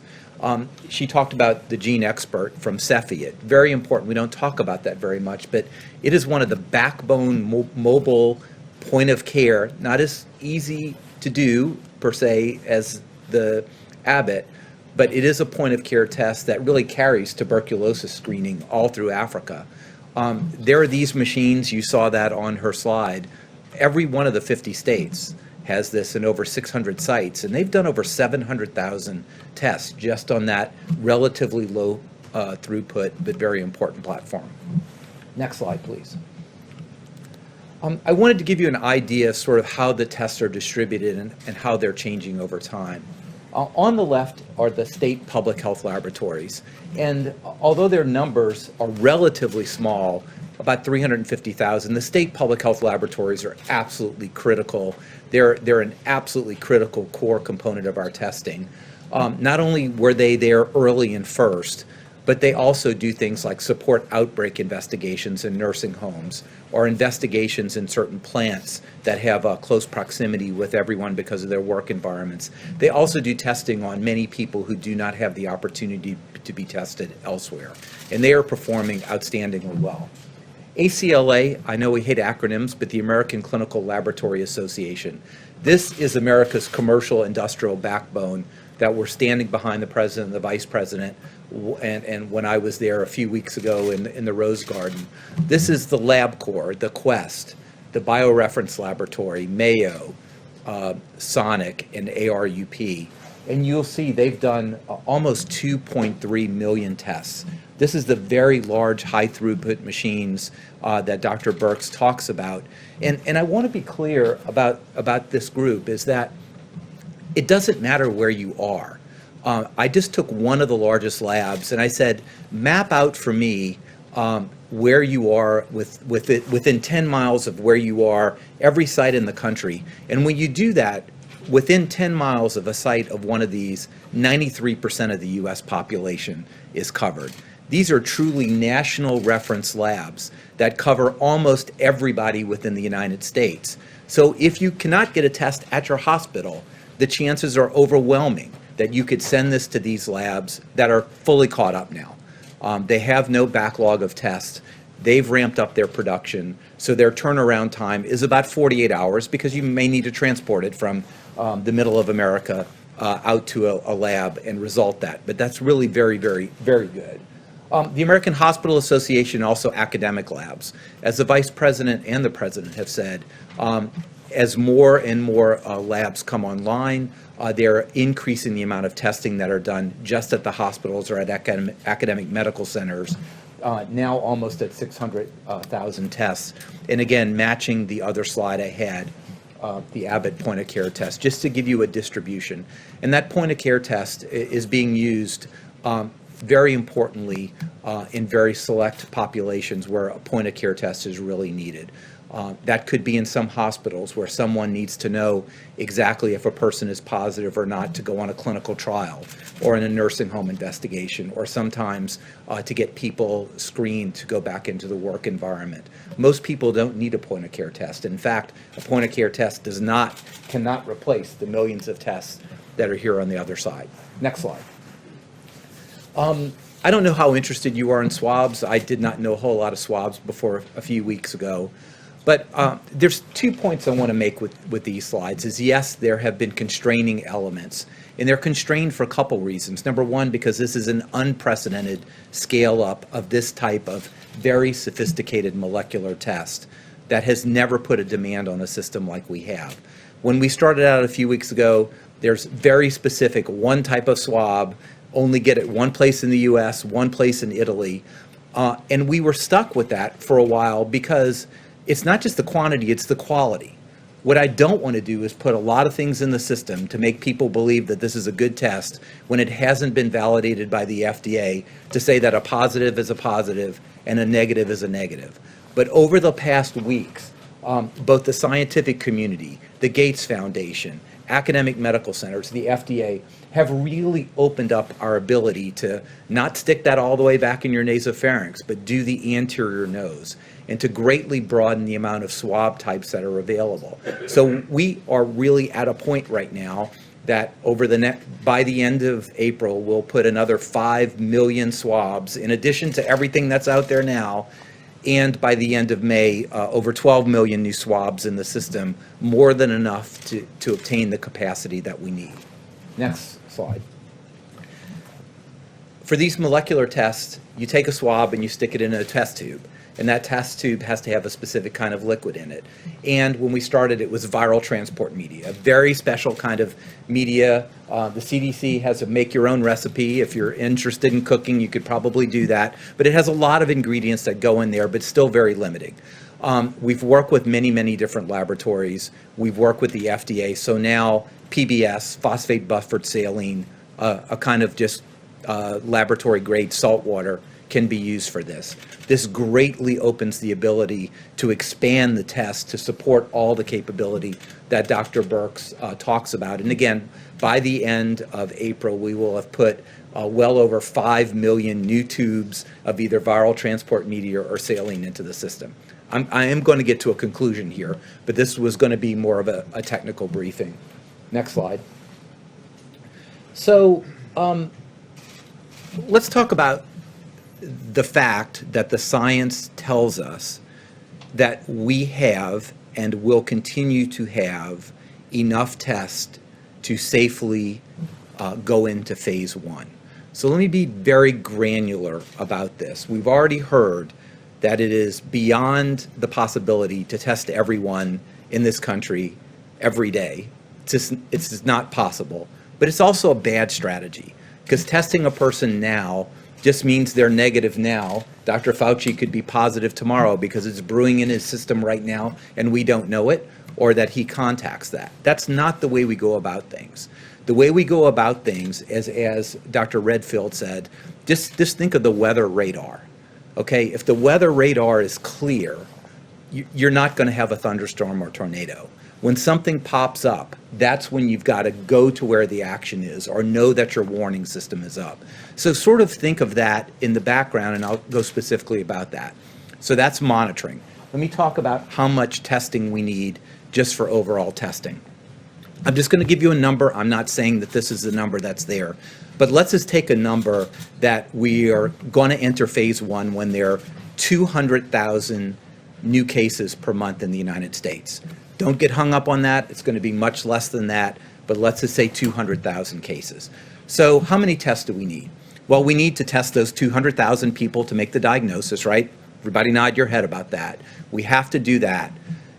She talked about the Gene Expert from Cepheid. Very important. We don't talk about that very much, but it is one of the backbone mobile point of care, not as easy to do per se as the Abbott, but it is a point of care test that really carries tuberculosis screening all through Africa. There are these machines, you saw that on her slide. Every one of the 50 states has this in over 600 sites, and they've done over 700,000 tests just on that relatively low throughput but very important platform. Next slide, please. I wanted to give you an idea sort of how the tests are distributed and how they're changing over time. On the left are the state public health laboratories, and although their numbers are relatively small, about 350,000, the state public health laboratories are absolutely critical. They're an absolutely critical core component of our testing. Not only were they there early and first, but they also do things like support outbreak investigations in nursing homes or investigations in certain plants that have a close proximity with everyone because of their work environments. They also do testing on many people who do not have the opportunity to be tested elsewhere, and they are performing outstandingly well. ACLA, I know we hate acronyms, but the American Clinical Laboratory Association. This is America's commercial industrial backbone that we're standing behind the president and the vice president. And when I was there a few weeks ago in the Rose Garden, this is the LabCorp, the Quest, the BioReference Laboratory, Mayo, Sonic, and ARUP. And you'll see they've done almost 2.3 million tests. This is the very large, high throughput machines that Dr. Birx talks about. And I want to be clear about this group is that it doesn't matter where you are. I just took one of the largest labs and I said, map out for me where you are within 10 miles of where you are, every site in the country. And when you do that, within 10 miles of a site of one of these, 93% of the US population is covered. These are truly national reference labs that cover almost everybody within the United States. So if you cannot get a test at your hospital, the chances are overwhelming that you could send this to these labs that are fully caught up now. They have no backlog of tests. They've ramped up their production, so their turnaround time is about 48 hours because you may need to transport it from the middle of America out to a lab and result that. But that's really very, very, very good. The American Hospital Association, also academic labs. As the Vice President and the President have said, as more and more labs come online, they're increasing the amount of testing that are done just at the hospitals or at academic medical centers, now almost at 600,000 tests. And again, matching the other slide I had, the Abbott point of care test, just to give you a distribution. And that point of care test is being used very importantly in very select populations where a point of care test is really needed. That could be in some hospitals where someone needs to know exactly if a person is positive or not to go on a clinical trial, or in a nursing home investigation, or sometimes to get people screened to go back into the work environment. Most people don't need a point of care test. In fact, a point of care test cannot replace the millions of tests that are here on the other side. Next slide. I don't know how interested you are in swabs. I did not know a whole lot of swabs before a few weeks ago. But there's 2 points I want to make with these slides is, yes, there have been constraining elements. And they're constrained for a couple reasons. Number one, because this is an unprecedented scale up of this type of very sophisticated molecular test. that has never put a demand on a system like we have. When we started out a few weeks ago, there's very specific one type of swab, only get it one place in the US, one place in Italy. And we were stuck with that for a while because it's not just the quantity, it's the quality. What I don't want to do is put a lot of things in the system to make people believe that this is a good test when it hasn't been validated by the FDA to say that a positive is a positive and a negative is a negative. But over the past weeks, both the scientific community, the Gates Foundation, academic medical centers, the FDA, have really opened up our ability to not stick that all the way back in your nasopharynx, but do the anterior nose, and to greatly broaden the amount of swab types that are available. So we are really at a point right now that by the end of April, we'll put another 5 million swabs in addition to everything that's out there now. And by the end of May, over 12 million new swabs in the system, more than enough to obtain the capacity that we need. Next slide. For these molecular tests, you take a swab and you stick it in a test tube. And that test tube has to have a specific kind of liquid in it. And when we started, it was viral transport media, a very special kind of media. The CDC has a make-your-own recipe. If you're interested in cooking, you could probably do that. But it has a lot of ingredients that go in there, but still very limiting. We've worked with many, many different laboratories. We've worked with the FDA. So now PBS, phosphate buffered saline, a kind of just laboratory-grade salt water, can be used for this. This greatly opens the ability to expand the test to support all the capability that Dr. Birx talks about. And again, by the end of April, we will have put well over 5 million new tubes of either viral transport media or saline into the system. I am going to get to a conclusion here, but this was going to be more of a technical briefing. Next slide. So let's talk about the fact that the science tells us that we have and will continue to have enough tests to safely go into phase 1. So let me be very granular about this. We've already heard that it is beyond the possibility to test everyone in this country every day. It's not possible, but it's also a bad strategy because testing a person now just means they're negative now. Dr. Fauci could be positive tomorrow because it's brewing in his system right now and we don't know it, or that he contacts that. That's not the way we go about things. The way we go about things is, as Dr. Redfield said, just think of the weather radar. Okay, if the weather radar is clear, you're not going to have a thunderstorm or tornado. When something pops up, that's when you've got to go to where the action is or know that your warning system is up. So sort of think of that in the background, and I'll go specifically about that. So that's monitoring. Let me talk about how much testing we need just for overall testing. I'm just going to give you a number. I'm not saying that this is the number that's there, but let's just take a number that we are going to enter phase 1 when there are 200,000 new cases per month in the United States. Don't get hung up on that. It's going to be much less than that, but let's just say 200,000 cases. So how many tests do we need? Well, we need to test those 200,000 people to make the diagnosis, right? Everybody nod your head about that. We have to do that.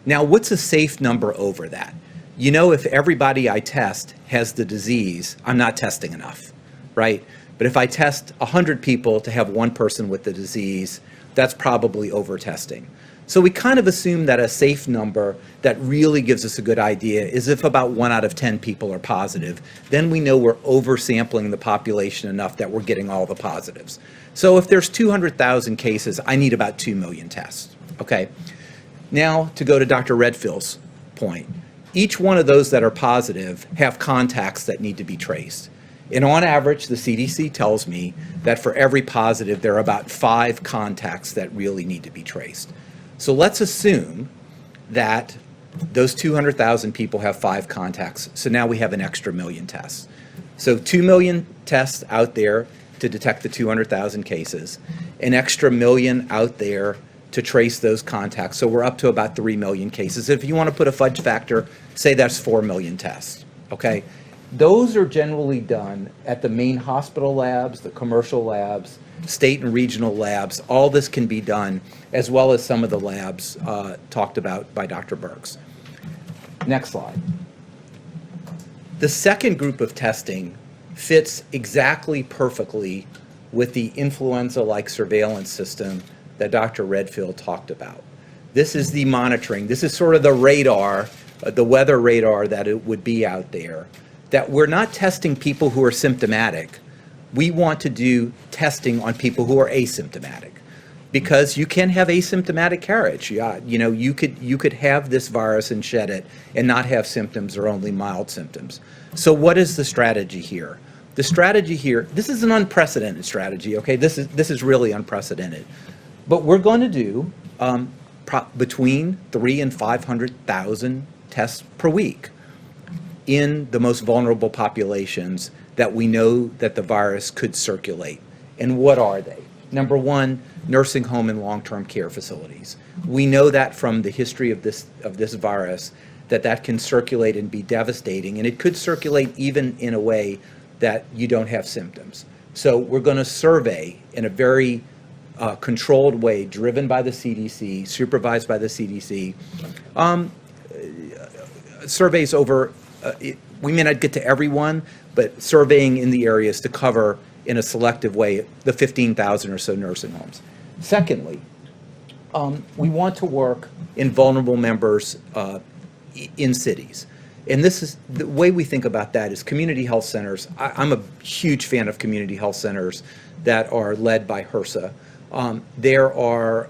Now, what's a safe number over that? You know, if everybody I test has the disease, I'm not testing enough, right? But if I test 100 people to have one person with the disease, that's probably over-testing. So we kind of assume that a safe number that really gives us a good idea is if about 1 out of 10 people are positive, then we know we're oversampling the population enough that we're getting all the positives. So if there's 200,000 cases, I need about 2 million tests, okay? Now to go to Dr. Redfield's point, each one of those that are positive have contacts that need to be traced. And on average, the CDC tells me that for every positive, there are about 5 contacts that really need to be traced. So let's assume that those 200,000 people have 5 contacts. So now we have an extra million tests. So 2 million tests out there to detect the 200,000 cases, an extra million out there to trace those contacts. So we're up to about 3 million cases. If you want to put a fudge factor, say that's 4 million tests, okay? Those are generally done at the main hospital labs, the commercial labs, state and regional labs. All this can be done, as well as some of the labs talked about by Dr. Burks. Next slide. The second group of testing fits exactly perfectly with the influenza-like surveillance system that Dr. Redfield talked about. This is the monitoring. This is sort of the radar, the weather radar that it would be out there, that we're not testing people who are symptomatic. We want to do testing on people who are asymptomatic, because you can have asymptomatic carriage. You know, you could have this virus and shed it and not have symptoms or only mild symptoms. So what is the strategy here? The strategy here, this is an unprecedented strategy, okay? This is really unprecedented. But we're going to do between 300,000 and 500,000 tests per week in the most vulnerable populations that we know that the virus could circulate. And what are they? Number one, nursing home and long-term care facilities. We know that from the history of this virus that can circulate and be devastating, and it could circulate even in a way that you don't have symptoms. So we're going to survey in a very controlled way, driven by the CDC, supervised by the CDC, surveys over, we may not get to everyone, but surveying in the areas to cover in a selective way the 15,000 or so nursing homes. Secondly, we want to work in vulnerable members in cities. And this is the way we think about that is community health centers. I'm a huge fan of community health centers that are led by HRSA. There are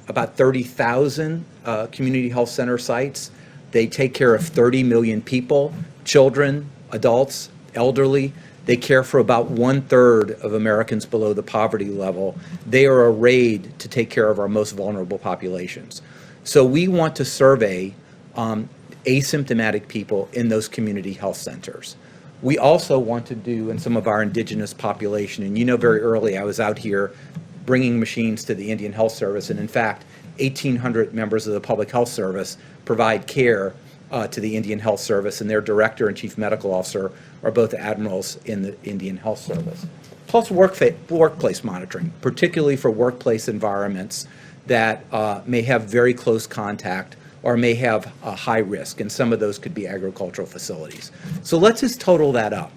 about 30,000 community health center sites. They take care of 30 million people, children, adults, elderly. They care for about 1/3 of Americans below the poverty level. They are arrayed to take care of our most vulnerable populations. So we want to survey asymptomatic people in those community health centers. We also want to do in some of our indigenous population, and you know very early I was out here bringing machines to the Indian Health Service, and in fact, 1,800 members of the Public Health Service provide care to the Indian Health Service, and their director and chief medical officer are both admirals in the Indian Health Service. Plus workplace monitoring, particularly for workplace environments that may have very close contact or may have a high risk, and some of those could be agricultural facilities. So let's just total that up.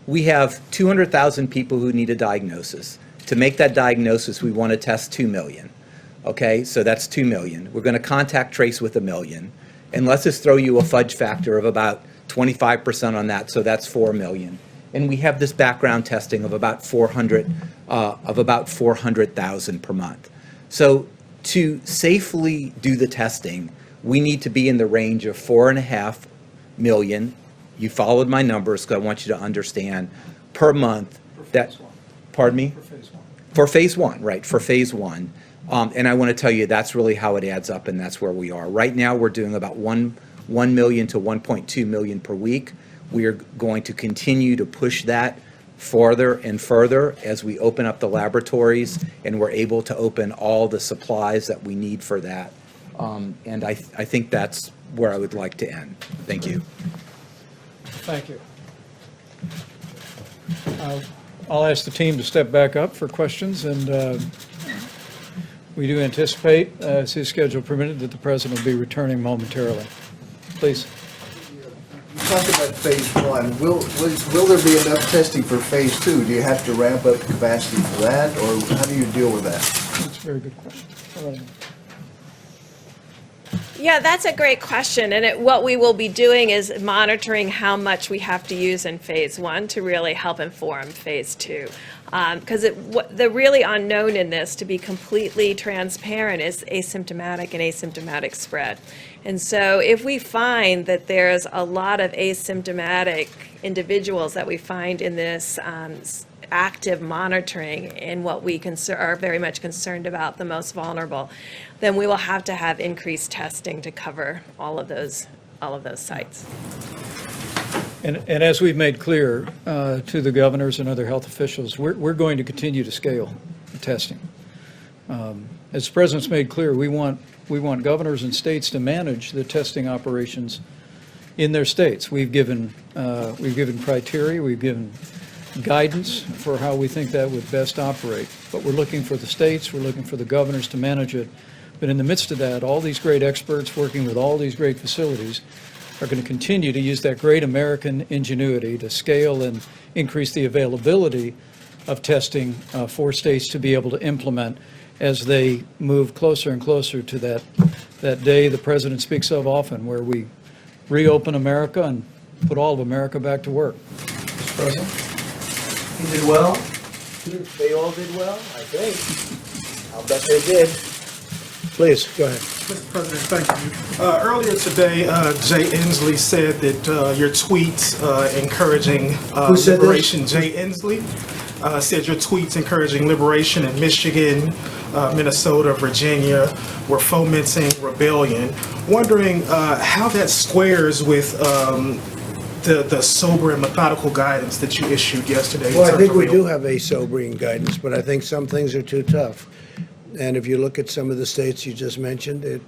We have 200,000 people who need a diagnosis. To make that diagnosis, we want to test 2 million. Okay, so that's 2 million. We're going to contact trace with 1 million. And let's just throw you a fudge factor of about 25% on that, so that's 4 million. And we have this background testing of about 400,000 per month. So to safely do the testing, we need to be in the range of 4.5 million. You followed my numbers, because I want you to understand, per month. Pardon me? For phase one. For phase one, right, for phase one. And I want to tell you that's really how it adds up, and that's where we are. Right now, we're doing about 1 million to 1.2 million per week. We are going to continue to push that farther and further as we open up the laboratories and we're able to open all the supplies that we need for that. And I think that's where I would like to end. Thank you. Thank you. I'll ask the team to step back up for questions, and we do anticipate, as his schedule permitted, that the president will be returning momentarily. Please. You talked about phase one. Will there be enough testing for phase two? Do you have to ramp up capacity for that, or how do you deal with that? That's a very good question. All right. Yeah, that's a great question. And what we will be doing is monitoring how much we have to use in phase one to really help inform phase two. Because the really unknown in this, to be completely transparent, is asymptomatic and asymptomatic spread. And so if we find that there's a lot of asymptomatic individuals that we find in this active monitoring in what we are very much concerned about, the most vulnerable, then we will have to have increased testing to cover all of those sites. And as we've made clear to the governors and other health officials, we're going to continue to scale the testing. As the president's made clear, we want governors and states to manage the testing operations in their states. We've given criteria, we've given guidance for how we think that would best operate. But we're looking for the states, we're looking for the governors to manage it. But in the midst of that, all these great experts working with all these great facilities are going to continue to use that great American ingenuity to scale and increase the availability of testing for states to be able to implement as they move closer and closer to that day the president speaks of often, where we reopen America and put all of America back to work. Mr. President? He did well. They all did well, I think. I'll bet they did. Please, go ahead. Mr. President, thank you. Earlier today, Jay Inslee said that your tweets encouraging Who said this? liberation, Jay Inslee said your tweets encouraging liberation in Michigan, Minnesota, Virginia were fomenting rebellion. Wondering how that squares with the sober and methodical guidance that you issued yesterday. Well, I think we do have a sobering guidance, but I think some things are too tough. And if you look at some of the states you just mentioned,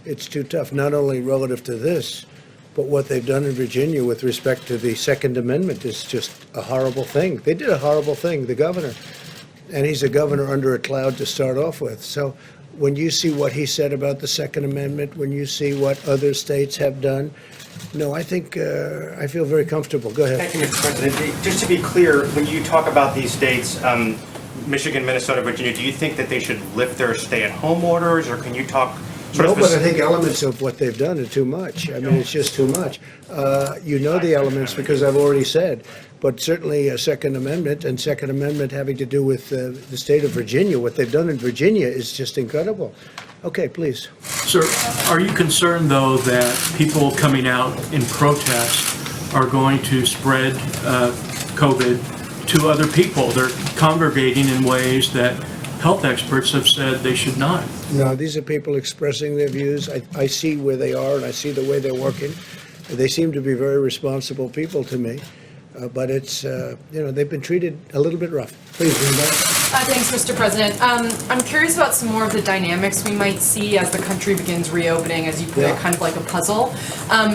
it's too tough, not only relative to this, but what they've done in Virginia with respect to the Second Amendment is just a horrible thing. They did a horrible thing, the governor. And he's a governor under a cloud to start off with. So when you see what he said about the Second Amendment, when you see what other states have done, no, I think I feel very comfortable. Go ahead. Thank you, Mr. President. Just to be clear, when you talk about these states, Michigan, Minnesota, Virginia, do you think that they should lift their stay-at-home orders, or can you talk sort No, of but I think elements of what they've done are too much. I mean, it's just too much. You know the elements because I've already said, but certainly a Second Amendment, and Second Amendment having to do with the state of Virginia, what they've done in Virginia is just incredible. Okay, please. Sir, are you concerned, though, that people coming out in protest are going to spread COVID to other people? They're congregating in ways that health experts have said they should not. No, these are people expressing their views. I see where they are, and I see the way they're working. They seem to be very responsible people to me. But it's, they've been treated a little bit rough. Please, Reinvent. Thanks, Mr. President. I'm curious about some more of the dynamics we might see as the country begins reopening, as you put it, kind of like a puzzle.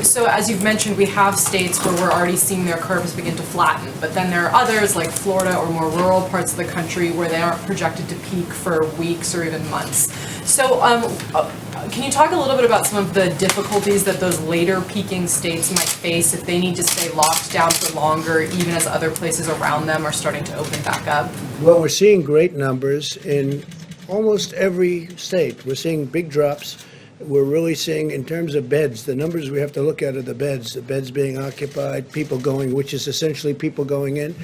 So as you've mentioned, we have states where we're already seeing their curves begin to flatten, but then there are others like Florida or more rural parts of the country where they aren't projected to peak for weeks or even months. So can you talk a little bit about some of the difficulties that those later peaking states might face if they need to stay locked down for longer, even as other places around them are starting to open back up? Well, we're seeing great numbers in almost every state. We're seeing big drops. We're really seeing, in terms of beds, the numbers we have to look at are the beds being occupied, people going, which is essentially people going in.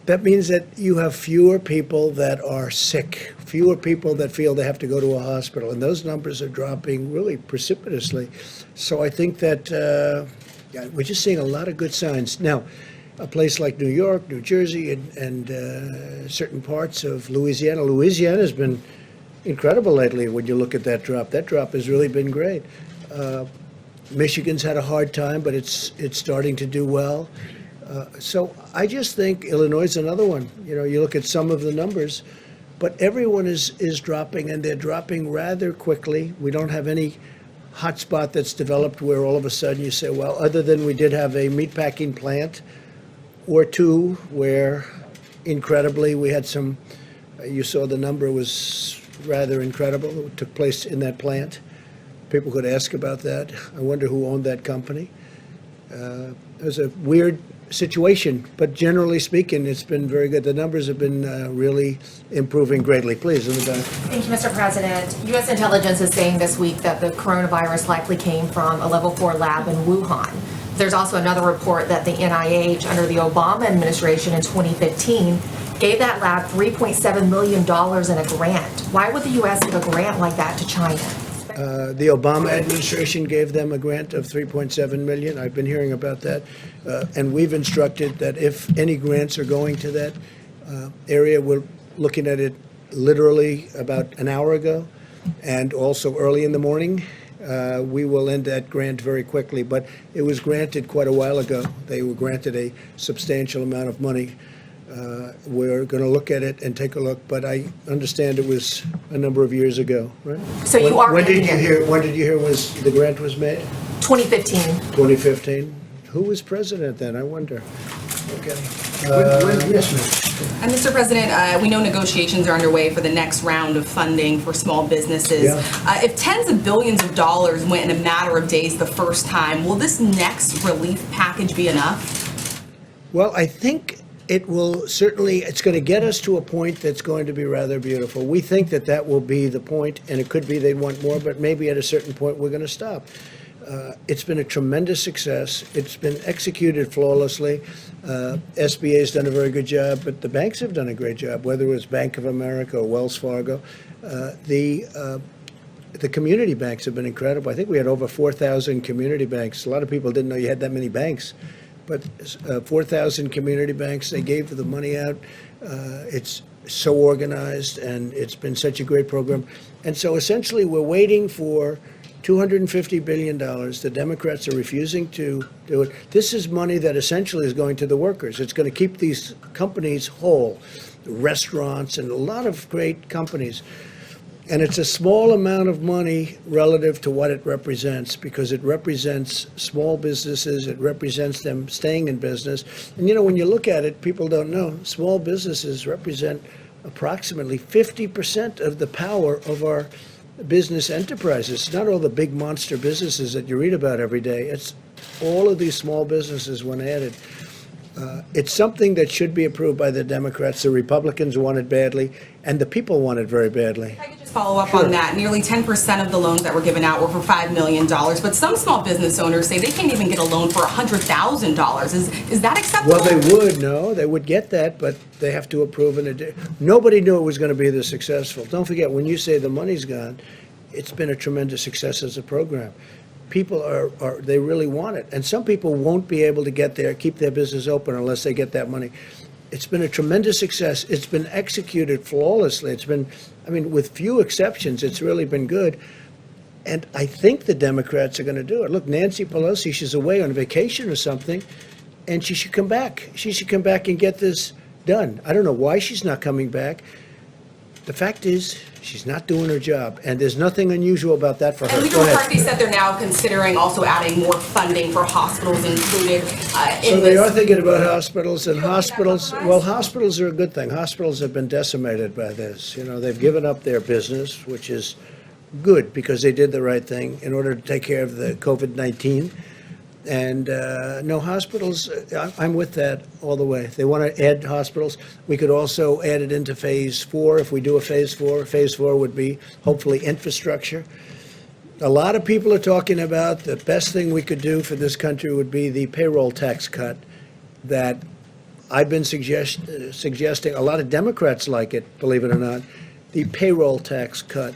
That means that you have fewer people that are sick, fewer people that feel they have to go to a hospital, and those numbers are dropping really precipitously. So I think that we're just seeing a lot of good signs. Now, a place like New York, New Jersey, and certain parts of Louisiana. Louisiana's been incredible lately when you look at that drop. That drop has really been great. Michigan's had a hard time, but it's starting to do well. So I just think Illinois is another one. You look at some of the numbers, but everyone is dropping, and they're dropping rather quickly. We don't have any hotspot that's developed where all of a sudden you say, well, other than we did have a meatpacking plant or two where, incredibly, we had some, you saw the number was rather incredible. It took place in that plant. People could ask about that. I wonder who owned that company. It was a weird situation, but generally speaking, it's been very good. The numbers have been really improving greatly. Please, in the back. Thank you, Mr. President. U.S. intelligence is saying this week that the coronavirus likely came from a level 4 lab in Wuhan. There's also another report that the NIH, under the Obama administration in 2015, gave that lab $3.7 million in a grant. Why would the U.S. give a grant like that to China? The Obama administration gave them a grant of $3.7 million. I've been hearing about that. And we've instructed that if any grants are going to that area, we're looking at it literally about an hour ago, and also early in the morning. We will end that grant very quickly, but it was granted quite a while ago. They were granted a substantial amount of money. We're going to look at it and take a look, but I understand it was a number of years ago, right? So when did you hear was the grant was made? 2015. 2015? Who was president then, I wonder? Okay. Yes, ma'am. And Mr. President, we know negotiations are underway for the next round of funding for small businesses. Yeah. If tens of billions of dollars went in a matter of days the first time, will this next relief package be enough? Well, I think it will certainly, it's going to get us to a point that's going to be rather beautiful. We think that that will be the point, and it could be they'd want more, but maybe at a certain point we're going to stop. It's been a tremendous success. It's been executed flawlessly. SBA's done a very good job, but the banks have done a great job, whether it was Bank of America or Wells Fargo. The community banks have been incredible. I think we had over 4,000 community banks. A lot of people didn't know you had that many banks, but 4,000 community banks, they gave the money out. It's so organized, and it's been such a great program. And so essentially, we're waiting for $250 billion. The Democrats are refusing to do it. This is money that essentially is going to the workers. It's going to keep these companies whole, restaurants and a lot of great companies. And it's a small amount of money relative to what it represents, because it represents small businesses, it represents them staying in business. And when you look at it, people don't know, small businesses represent approximately 50% of the power of our business enterprises. It's not all the big monster businesses that you read about every day. It's all of these small businesses when added. It's something that should be approved by the Democrats. The Republicans want it badly, and the people want it very badly. If I could just follow up on that. Nearly 10% of the loans that were given out were for $5 million, but some small business owners say they can't even get a loan for $100,000. Is that acceptable? Well, they would get that, but they have to approve it. Nobody knew it was going to be this successful. Don't forget, when you say the money's gone, it's been a tremendous success as a program. People they really want it. And some people won't be able to keep their business open unless they get that money. It's been a tremendous success. It's been executed flawlessly. It's been, with few exceptions, it's really been good. And I think the Democrats are going to do it. Look, Nancy Pelosi, she's away on vacation or something, and she should come back. She should come back and get this done. I don't know why she's not coming back. The fact is, she's not doing her job, and there's nothing unusual about that for her. And Leader McCarthy said they're now considering also adding more funding for hospitals included in this. So they are thinking about hospitals, and hospitals are a good thing. Hospitals have been decimated by this. They've given up their business, which is good because they did the right thing in order to take care of the COVID-19. And no, hospitals, I'm with that all the way. They want to add hospitals. We could also add it into phase 4 if we do a phase 4. Phase 4 would be hopefully infrastructure. A lot of people are talking about the best thing we could do for this country would be the payroll tax cut that I've been suggesting. A lot of Democrats like it, believe it or not, the payroll tax cut.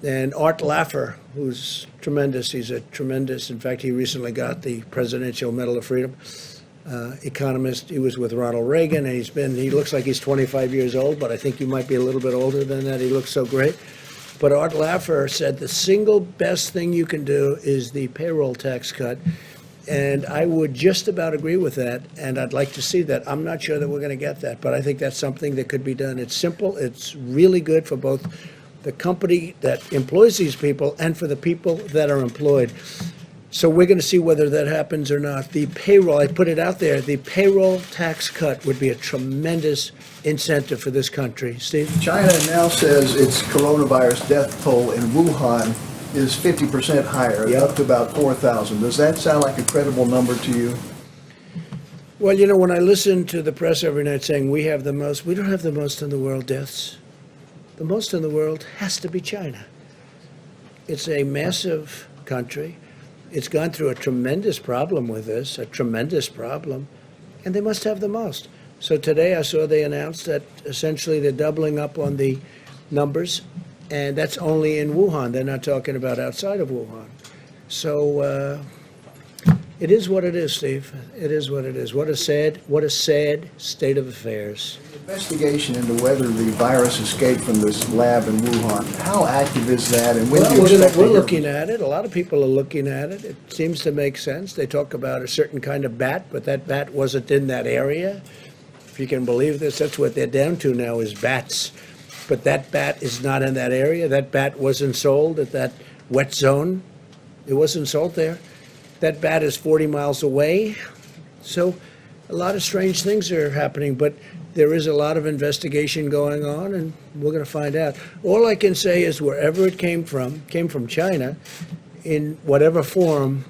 And Art Laffer, who's tremendous, he's a tremendous, in fact, he recently got the Presidential Medal of Freedom, economist. He was with Ronald Reagan, and he looks like he's 25 years old, but I think he might be a little bit older than that. He looks so great. But Art Laffer said the single best thing you can do is the payroll tax cut. And I would just about agree with that, and I'd like to see that. I'm not sure that we're going to get that, but I think that's something that could be done. It's simple. It's really good for both the company that employs these people and for the people that are employed. So we're going to see whether that happens or not. The payroll, I put it out there, the payroll tax cut would be a tremendous incentive for this country. Steve? China now says its coronavirus death toll in Wuhan is 50% higher, up to about 4,000. Does that sound like a credible number to you? Well, when I listen to the press every night saying we have the most, we don't have the most in the world deaths. The most in the world has to be China. It's a massive country. It's gone through a tremendous problem with this, a tremendous problem, and they must have the most. So today I saw they announced that essentially they're doubling up on the numbers, and that's only in Wuhan. They're not talking about outside of Wuhan. So it is what it is, Steve. It is what it is. What a sad state of affairs. Investigation into whether the virus escaped from this lab in Wuhan, how active is that, and when do you Well, expect we're to hear? looking at it. A lot of people are looking at it. It seems to make sense. They talk about a certain kind of bat, but that bat wasn't in that area. If you can believe this, that's what they're down to now is bats. But that bat is not in that area. That bat wasn't sold at that wet zone. It wasn't sold there. that bat is 40 miles away. So a lot of strange things are happening, but there is a lot of investigation going on, and we're going to find out. All I can say is wherever it came from China, in whatever form.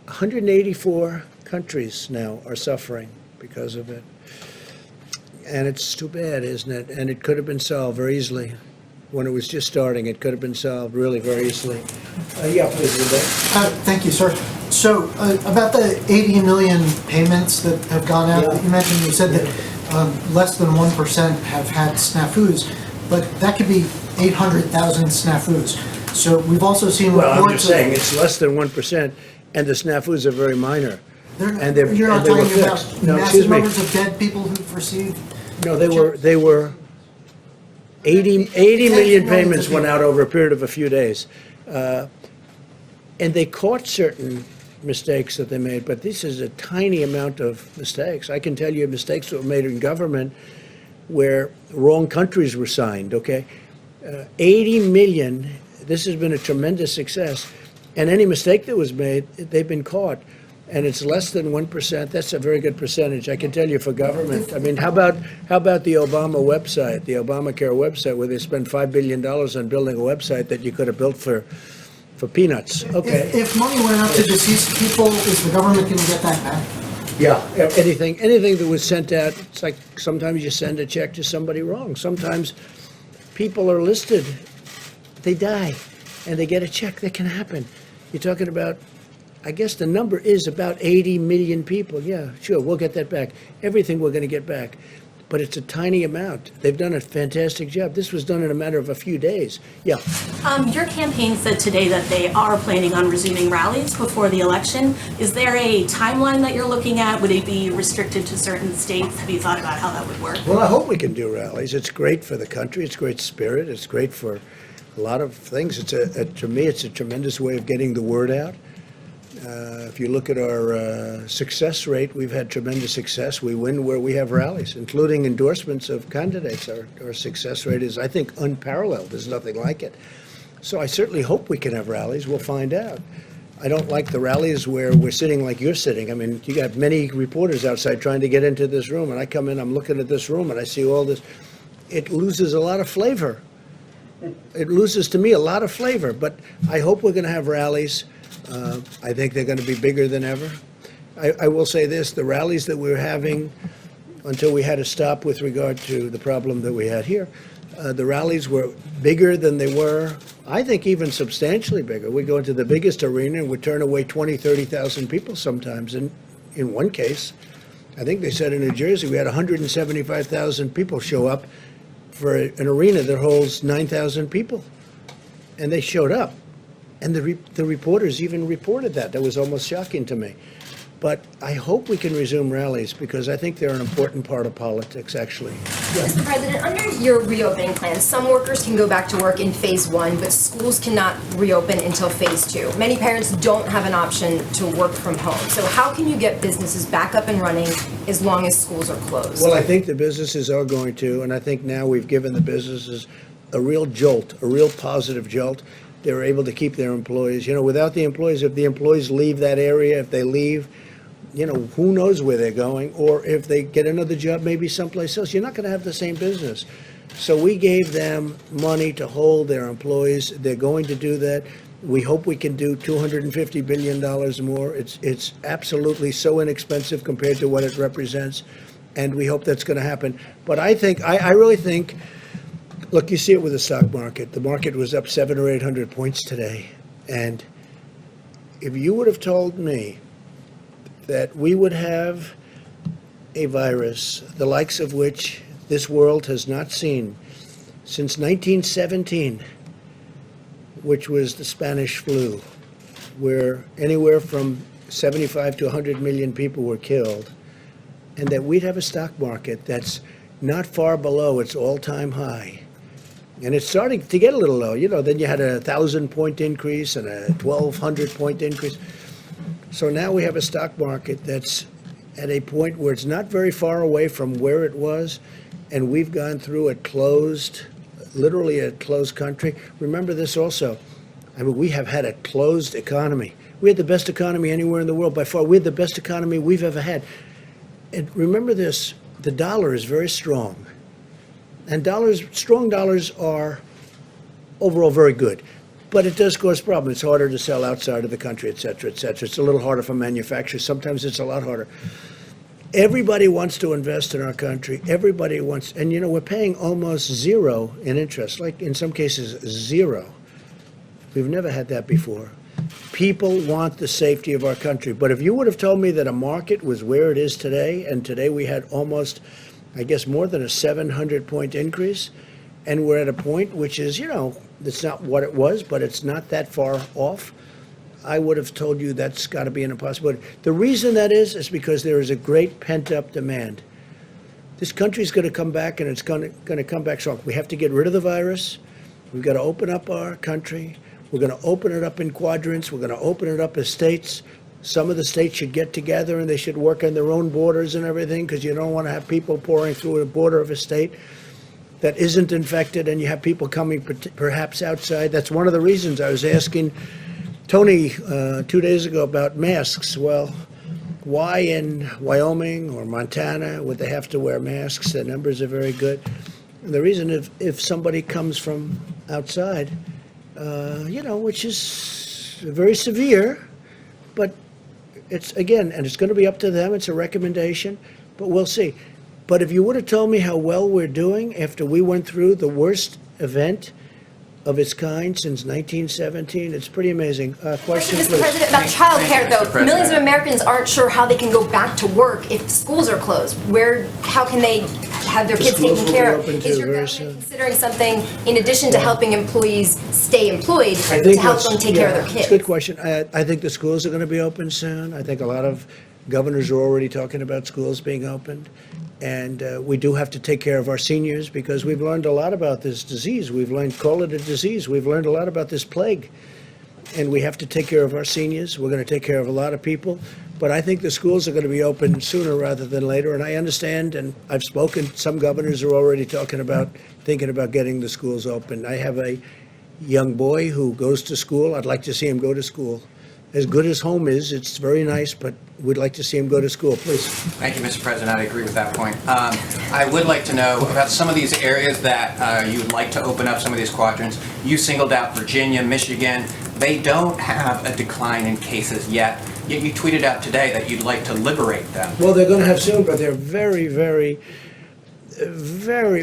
184 countries now are suffering because of it. And it's too bad, isn't it? And it could have been solved very easily. When it was just starting, it could have been solved really very easily. Yeah, please, Vivek. Thank you, sir. So about the 80 million payments that have gone out that you mentioned, you said that less than 1% have had snafus, but that could be 800,000 snafus. So we've also seen reports. Well, I'm just saying it's less than 1%, and the snafus are very minor. You're not talking about massive numbers of dead people who've received. No, they were 80 million payments went out over a period of a few days. And they caught certain mistakes that they made, but this is a tiny amount of mistakes. I can tell you mistakes that were made in government where wrong countries were signed, okay? 80 million, this has been a tremendous success. And any mistake that was made, they've been caught. And it's less than 1%. That's a very good percentage, I can tell you, for government. I mean, how about the Obama website, the Obamacare website, where they spent $5 billion on building a website that you could have built for peanuts? Okay. If money went out to deceased people, is the government going to get that back? Yeah, anything that was sent out, it's like sometimes you send a check to somebody wrong. Sometimes people are listed, they die, and they get a check. That can happen. You're talking about, I guess the number is about 80 million people. Yeah, sure, we'll get that back. Everything we're going to get back. But it's a tiny amount. They've done a fantastic job. This was done in a matter of a few days. Yeah. Your campaign said today that they are planning on resuming rallies before the election. Is there a timeline that you're looking at? Would it be restricted to certain states? Have you thought about how that would work? Well, I hope we can do rallies. It's great for the country. It's great spirit. It's great for a lot of things. To me, it's a tremendous way of getting the word out. If you look at our success rate, we've had tremendous success. We win where we have rallies, including endorsements of candidates. Our success rate is, I think, unparalleled. There's nothing like it. So I certainly hope we can have rallies. We'll find out. I don't like the rallies where we're sitting like you're sitting. I mean, you got many reporters outside trying to get into this room, and I come in, I'm looking at this room, and I see all this. It loses a lot of flavor. It loses, to me, a lot of flavor. But I hope we're going to have rallies. I think they're going to be bigger than ever. I will say this, the rallies that we're having, until we had to stop with regard to the problem that we had here, the rallies were bigger than they were, I think even substantially bigger. We go into the biggest arena and we turn away 20, 30,000 people sometimes. And in one case, I think they said in New Jersey, we had 175,000 people show up for an arena that holds 9,000 people. And they showed up. And the reporters even reported that. That was almost shocking to me. But I hope we can resume rallies because I think they're an important part of politics, actually. Yeah. Mr. President, under your reopening plan, some workers can go back to work in phase 1, but schools cannot reopen until phase 2. Many parents don't have an option to work from home. So how can you get businesses back up and running as long as schools are closed? Well, I think the businesses are going to, and I think now we've given the businesses a real jolt, a real positive jolt. They're able to keep their employees. You know, without the employees, if the employees leave that area, if they leave, you know, who knows where they're going, or if they get another job maybe someplace else, you're not going to have the same business. So we gave them money to hold their employees. They're going to do that. We hope we can do $250 billion more. It's absolutely so inexpensive compared to what it represents, and we hope that's going to happen. But I really think, look, you see it with the stock market. The market was up 700 or 800 points today. And if you would have told me that we would have a virus, the likes of which this world has not seen since 1917, which was the Spanish flu, where anywhere from 75 to 100 million people were killed, and that we'd have a stock market that's not far below its all-time high. And it's starting to get a little low. You know, then you had a 1,000-point increase and a 1,200-point increase. So now we have a stock market that's at a point where it's not very far away from where it was, and we've gone through a closed, literally a closed country. Remember this also. I mean, we have had a closed economy. We had the best economy anywhere in the world by far. We had the best economy we've ever had. And remember this, the dollar is very strong. And strong dollars are overall very good. But it does cause problems. It's harder to sell outside of the country, et cetera, et cetera. It's a little harder for manufacturers. Sometimes it's a lot harder. Everybody wants to invest in our country. Everybody wants, and we're paying almost zero in interest, like in some cases zero. We've never had that before. People want the safety of our country. But if you would have told me that a market was where it is today, and today we had almost, I guess, more than a 700-point increase, and we're at a point which is, it's not what it was, but it's not that far off, I would have told you that's got to be an impossibility. The reason that is because there is a great pent-up demand. This country's going to come back, and it's going to come back strong. We have to get rid of the virus. We've got to open up our country. We're going to open it up in quadrants. We're going to open it up as states. Some of the states should get together, and they should work on their own borders and everything, because you don't want to have people pouring through a border of a state that isn't infected, and you have people coming perhaps outside. That's one of the reasons I was asking Tony 2 days ago about masks. Well, why in Wyoming or Montana would they have to wear masks? The numbers are very good. And the reason, if somebody comes from outside, which is very severe, but it's, again, and it's going to be up to them. It's a recommendation, but we'll see. But if you would have told me how well we're doing after we went through the worst event of its kind since 1917, it's pretty amazing. Question, Mr. please. President, about childcare, though, millions of Americans aren't sure how they can go back to work if schools are closed. How can they have their kids taken care of? Is your government considering something in addition to helping employees stay employed to help them take care of their kids? It's a good question. I think the schools are going to be open soon. I think a lot of governors are already talking about schools being opened. And we do have to take care of our seniors, because we've learned a lot about this disease. We've learned, call it a disease. We've learned a lot about this plague. And we have to take care of our seniors. We're going to take care of a lot of people. But I think the schools are going to be open sooner rather than later. And I understand, and I've spoken, some governors are already thinking about getting the schools open. I have a young boy who goes to school. I'd like to see him go to school. As good as home is, it's very nice, but we'd like to see him go to school. Please. Thank you, Mr. President. I agree with that point. I would like to know about some of these areas that you would like to open up, some of these quadrants. You singled out Virginia, Michigan. They don't have a decline in cases yet you tweeted out today that you'd like to liberate them. Well, they're going to have soon, but they're very, very,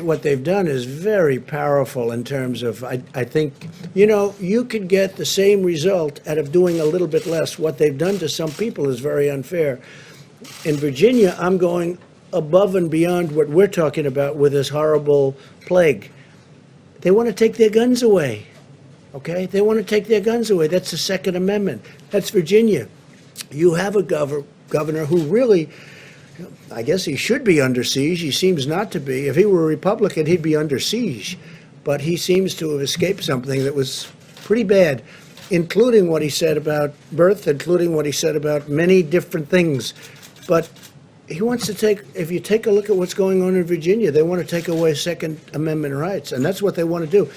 what they've done is very powerful in terms of, I think, you could get the same result out of doing a little bit less. What they've done to some people is very unfair. In Virginia, I'm going above and beyond what we're talking about with this horrible plague. They want to take their guns away, okay? They want to take their guns away. That's the Second Amendment. That's Virginia. You have a governor who really, I guess he should be under siege. He seems not to be. If he were a Republican, he'd be under siege. But he seems to have escaped something that was pretty bad, including what he said about birth, including what he said about many different things. But he wants to if you take a look at what's going on in Virginia, they want to take away Second Amendment rights, and that's what they want to do.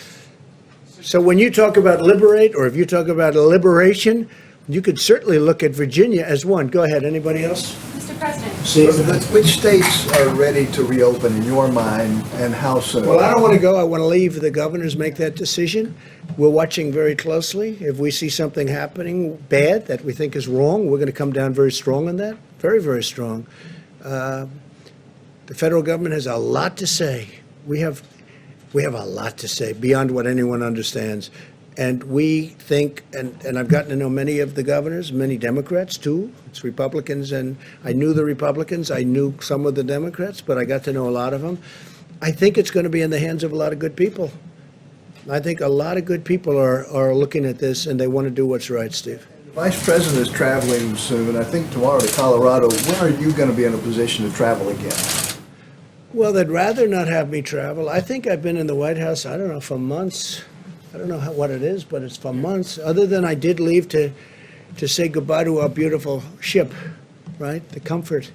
So when you talk about liberate, or if you talk about liberation, you could certainly look at Virginia as one. Go ahead, anybody else? Mr. President. Which states are ready to reopen in your mind, and how soon? Well, I don't want to go. I want to leave the governors make that decision. We're watching very closely. If we see something happening bad that we think is wrong, we're going to come down very strong on that, very, very strong. The federal government has a lot to say. We have a lot to say beyond what anyone understands. And we think, and I've gotten to know many of the governors, many Democrats too. It's Republicans, and I knew the Republicans. I knew some of the Democrats, but I got to know a lot of them. I think it's going to be in the hands of a lot of good people. I think a lot of good people are looking at this, and they want to do what's right, Steve. The Vice President is traveling soon, I think tomorrow to Colorado. When are you going to be in a position to travel again? Well, they'd rather not have me travel. I think I've been in the White House, I don't know, for months. I don't know what it is, but it's for months. Other than I did leave to say goodbye to our beautiful ship, right? The Comfort,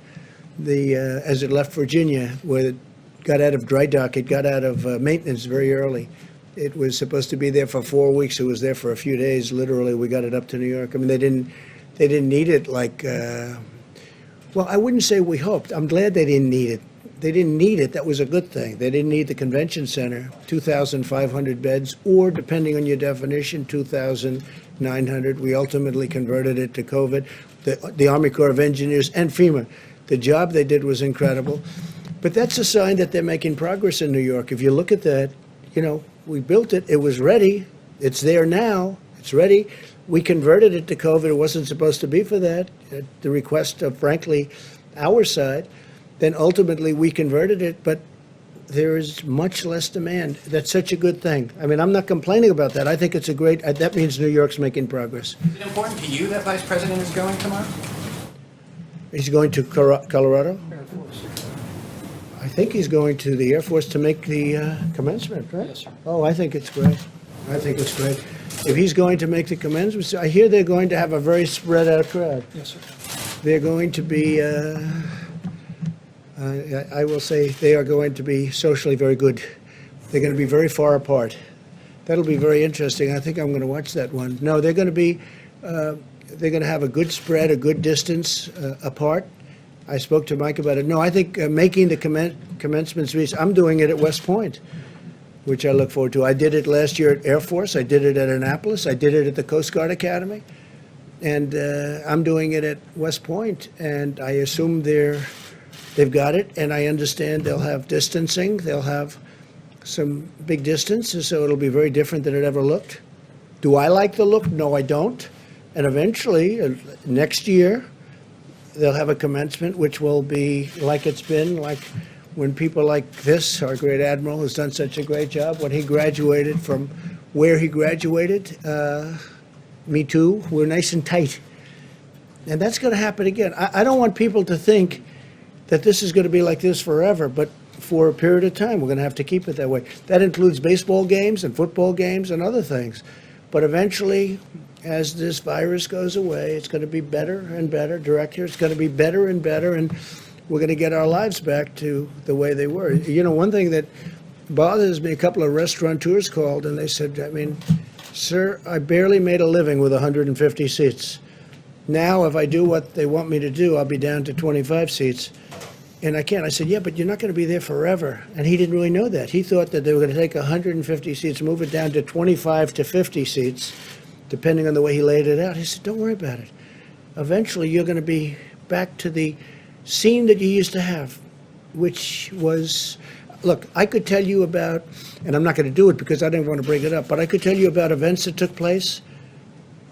as it left Virginia, where it got out of dry dock. It got out of maintenance very early. It was supposed to be there for 4 weeks. It was there for a few days. Literally, we got it up to New York. I mean, They didn't need it like, well, I wouldn't say we hoped. I'm glad they didn't need it. They didn't need it. That was a good thing. They didn't need the convention center, 2,500 beds, or depending on your definition, 2,900. We ultimately converted it to COVID. The Army Corps of Engineers and FEMA, the job they did was incredible. But that's a sign that they're making progress in New York. If you look at that, you know, we built it. It was ready. It's there now. It's ready. We converted it to COVID. It wasn't supposed to be for that, at the request of, frankly, our side. Then ultimately we converted it, but there is much less demand. That's such a good thing. I mean, I'm not complaining about that. I think it's a great, that means New York's making progress. Is it important to you that Vice President is going tomorrow? He's going to Colorado? I think he's going to the Air Force to make the commencement, right? Yes, sir. Oh, I think it's great. I think it's great. If he's going to make the commencement, I hear they're going to have a very spread out crowd. Yes, sir. They're going to be, I will say they are going to be socially very good. They're going to be very far apart. That'll be very interesting. I think I'm going to watch that one. No, they're going to be, they're going to have a good spread, a good distance apart. I spoke to Mike about it. No, I think making the commencement speech, I'm doing it at West Point, which I look forward to. I did it last year at Air Force. I did it at Annapolis. I did it at the Coast Guard Academy. And I'm doing it at West Point. And I assume they've got it. And I understand they'll have distancing. They'll have some big distances, so it'll be very different than it ever looked. Do I like the look? No, I don't. And eventually, next year, they'll have a commencement which will be like it's been, like when people like this, our great admiral has done such a great job, when he graduated from where he graduated, me too, we're nice and tight. And that's going to happen again. I don't want people to think that this is going to be like this forever, but for a period of time, we're going to have to keep it that way. That includes baseball games and football games and other things. But eventually, as this virus goes away, it's going to be better and better. Director, it's going to be better and better, and we're going to get our lives back to the way they were. You know, one thing that bothers me, a couple of restaurateurs called, and they said, I mean, sir, I barely made a living with 150 seats. Now, if I do what they want me to do, I'll be down to 25 seats. And I can't. I said, yeah, but you're not going to be there forever. And he didn't really know that. He thought that they were going to take 150 seats, move it down to 25 to 50 seats, depending on the way he laid it out. He said, don't worry about it. Eventually, you're going to be back to the scene that you used to have, which was, look, I could tell you about, and I'm not going to do it because I didn't want to bring it up, but I could tell you about events that took place.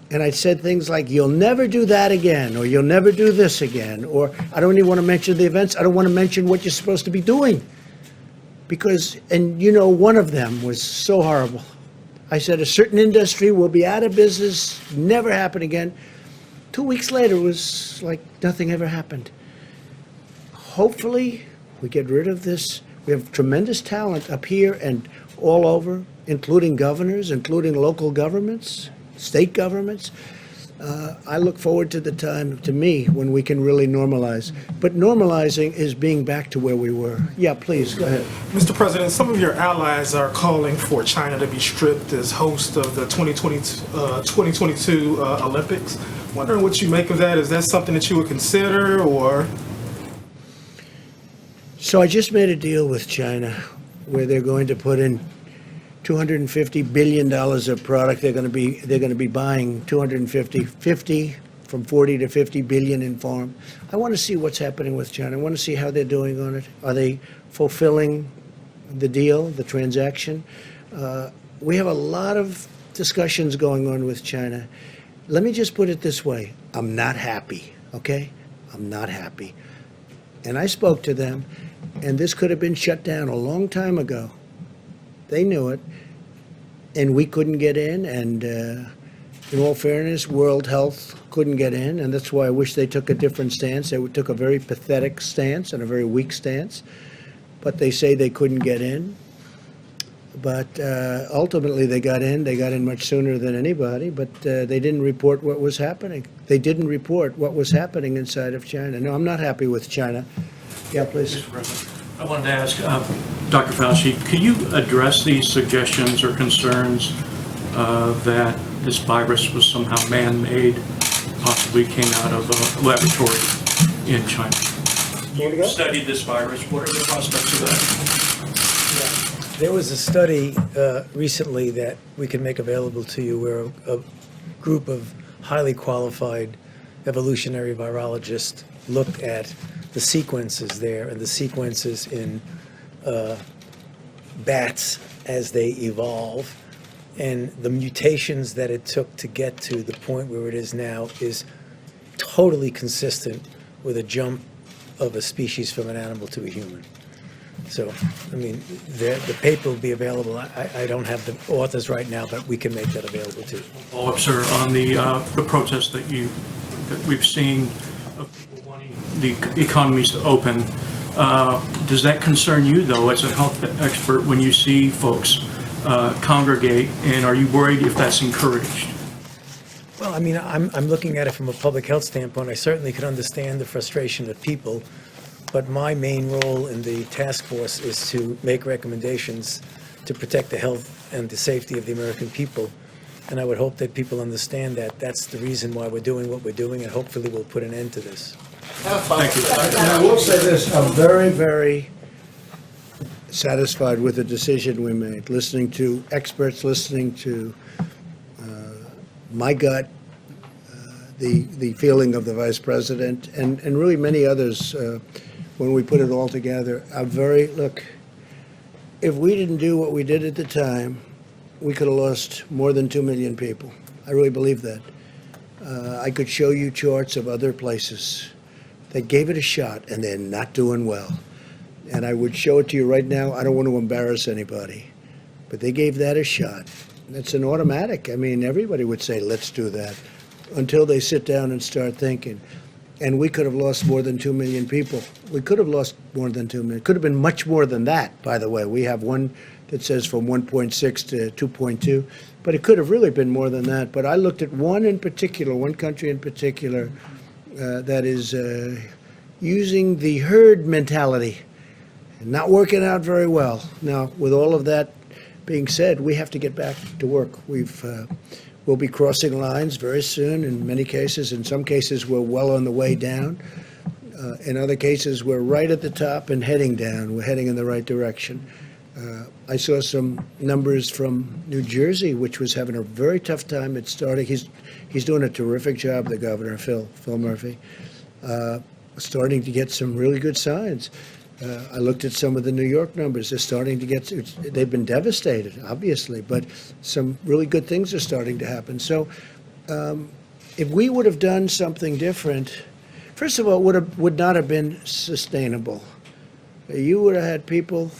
And I said things like, you'll never do that again, or you'll never do this again, or I don't even want to mention the events. I don't want to mention what you're supposed to be doing. Because, and you know, one of them was so horrible. I said, a certain industry will be out of business, never happen again. 2 weeks later, it was like nothing ever happened. Hopefully, we get rid of this. We have tremendous talent up here and all over, including governors, including local governments, state governments. I look forward to the time, to me, when we can really normalize. But normalizing is being back to where we were. Yeah, please, go ahead. Mr. President, some of your allies are calling for China to be stripped as host of the 2022 Olympics. Wondering what you make of that. Is that something that you would consider, or? So I just made a deal with China where they're going to put in $250 billion of product. They're going to be buying 50 from 40 to 50 billion in farm. I want to see what's happening with China. I want to see how they're doing on it. Are they fulfilling the deal, the transaction? We have a lot of discussions going on with China. Let me just put it this way. I'm not happy, okay? I'm not happy. And I spoke to them, and this could have been shut down a long time ago. They knew it, and we couldn't get in, and in all fairness, World Health couldn't get in, and that's why I wish they took a different stance. They took a very pathetic stance and a very weak stance, but they say they couldn't get in. But ultimately, they got in much sooner than anybody, but they didn't report what was happening. They didn't report what was happening inside of China. No, I'm not happy with China. Yeah, please. Mr. President, I wanted to ask Dr. Fauci, can you address these suggestions or concerns that this virus was somehow man-made, possibly possibly came out of a laboratory in China. You studied this virus. What are the prospects of that? There was a study recently that we can make available to you where a group of highly qualified evolutionary virologists looked at the sequences there and the sequences in bats as they evolve. And the mutations that it took to get to the point where it is now is totally consistent with a jump of a species from an animal to a human. So, I mean, the paper will be available. I don't have the authors right now, but we can make that available to you. Follow-up, sir, on the protests that we've seen of people wanting the economies to open. Does that concern you, though, as a health expert, when you see folks congregate, and are you worried if that's encouraged? Well, I mean, I'm looking at it from a public health standpoint. I certainly can understand the frustration of people, but my main role in the task force is to make recommendations to protect the health and the safety of the American people. And I would hope that people understand that that's the reason why we're doing what we're doing, and hopefully we'll put an end to this. Thank you. And I will say this, I'm very, very satisfied with the decision we made, listening to experts, listening to my gut, the feeling of the Vice President, and really many others when we put it all together. Look, if we didn't do what we did at the time, we could have lost more than 2 million people. I really believe that. I could show you charts of other places that gave it a shot and they're not doing well. And I would show it to you right now. I don't want to embarrass anybody, but they gave that a shot. It's an automatic. I mean, everybody would say, let's do that, until they sit down and start thinking. And we could have lost more than 2 million people. We could have lost more than 2 million. Could have been much more than that, by the way. We have one that says from 1.6 to 2.2, but it could have really been more than that. But I looked at one in particular, one country in particular, that is using the herd mentality, not working out very well. Now, with all of that being said, we have to get back to work. We'll be crossing lines very soon in many cases. In some cases, we're well on the way down. In other cases, we're right at the top and heading down. We're heading in the right direction. I saw some numbers from New Jersey, which was having a very tough time at starting. He's doing a terrific job, the governor, Phil Murphy, starting to get some really good signs. I looked at some of the New York numbers. They're starting to get, they've been devastated, obviously, but some really good things are starting to happen. So if we would have done something different, first of all, it would not have been sustainable. You would have had people,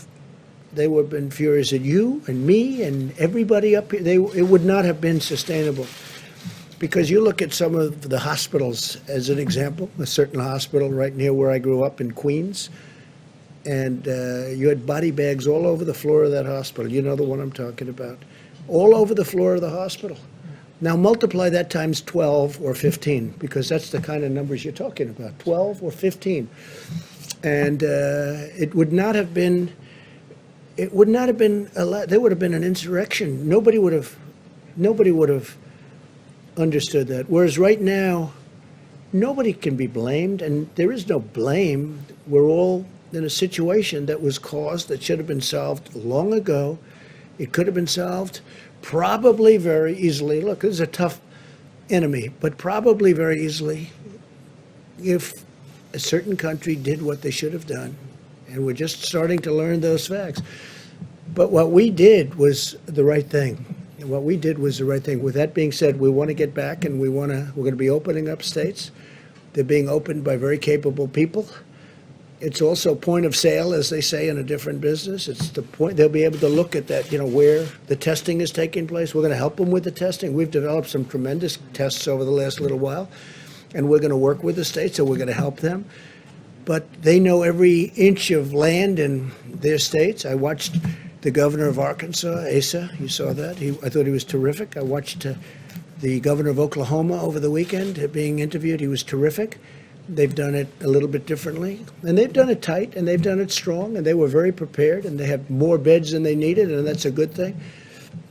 they would have been furious at you and me and everybody up here. It would not have been sustainable. Because you look at some of the hospitals, as an example, a certain hospital right near where I grew up in Queens, and you had body bags all over the floor of that hospital. You know the one I'm talking about. All over the floor of the hospital. Now multiply that times 12 or 15, because that's the kind of numbers you're talking about, 12 or 15. And it would not have been, there would have been an insurrection. Nobody would have understood that. Whereas right now, nobody can be blamed, and there is no blame. We're all in a situation that was caused, that should have been solved long ago. It could have been solved probably very easily. Look, this is a tough enemy, but probably very easily if a certain country did what they should have done. And we're just starting to learn those facts. But what we did was the right thing. What we did was the right thing. With that being said, we want to get back, and we're going to be opening up states. They're being opened by very capable people. It's also point of sale, as they say in a different business. It's the point, they'll be able to look at that, where the testing is taking place. We're going to help them with the testing. We've developed some tremendous tests over the last little while, and we're going to work with the states, so we're going to help them. But they know every inch of land in their states. I watched the governor of Arkansas, Asa, you saw that. I thought he was terrific. I watched the governor of Oklahoma over the weekend being interviewed. He was terrific. They've done it a little bit differently, and they've done it tight, and they've done it strong, and they were very prepared, and they have more beds than they needed, and that's a good thing.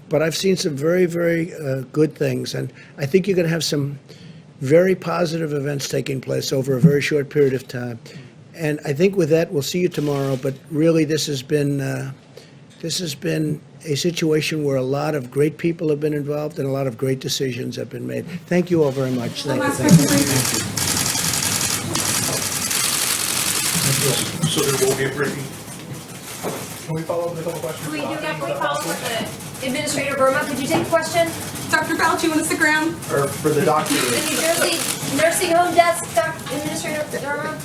But I've seen some very, very good things, and I think you're going to have some very positive events taking place over a very short period of time. And I think with that, we'll see you tomorrow. But really, this has been a situation where a lot of great people have been involved and a lot of great decisions have been made. Thank you all very much. Thank you. Thank you. So there will be a briefing. Can we follow up with a couple questions? Can we follow up with Administrator Burma? Could you take a question? Dr. Fauci, you want to stick around? Or for the doctor? The New Jersey Nursing Home Desk, Administrator Burma?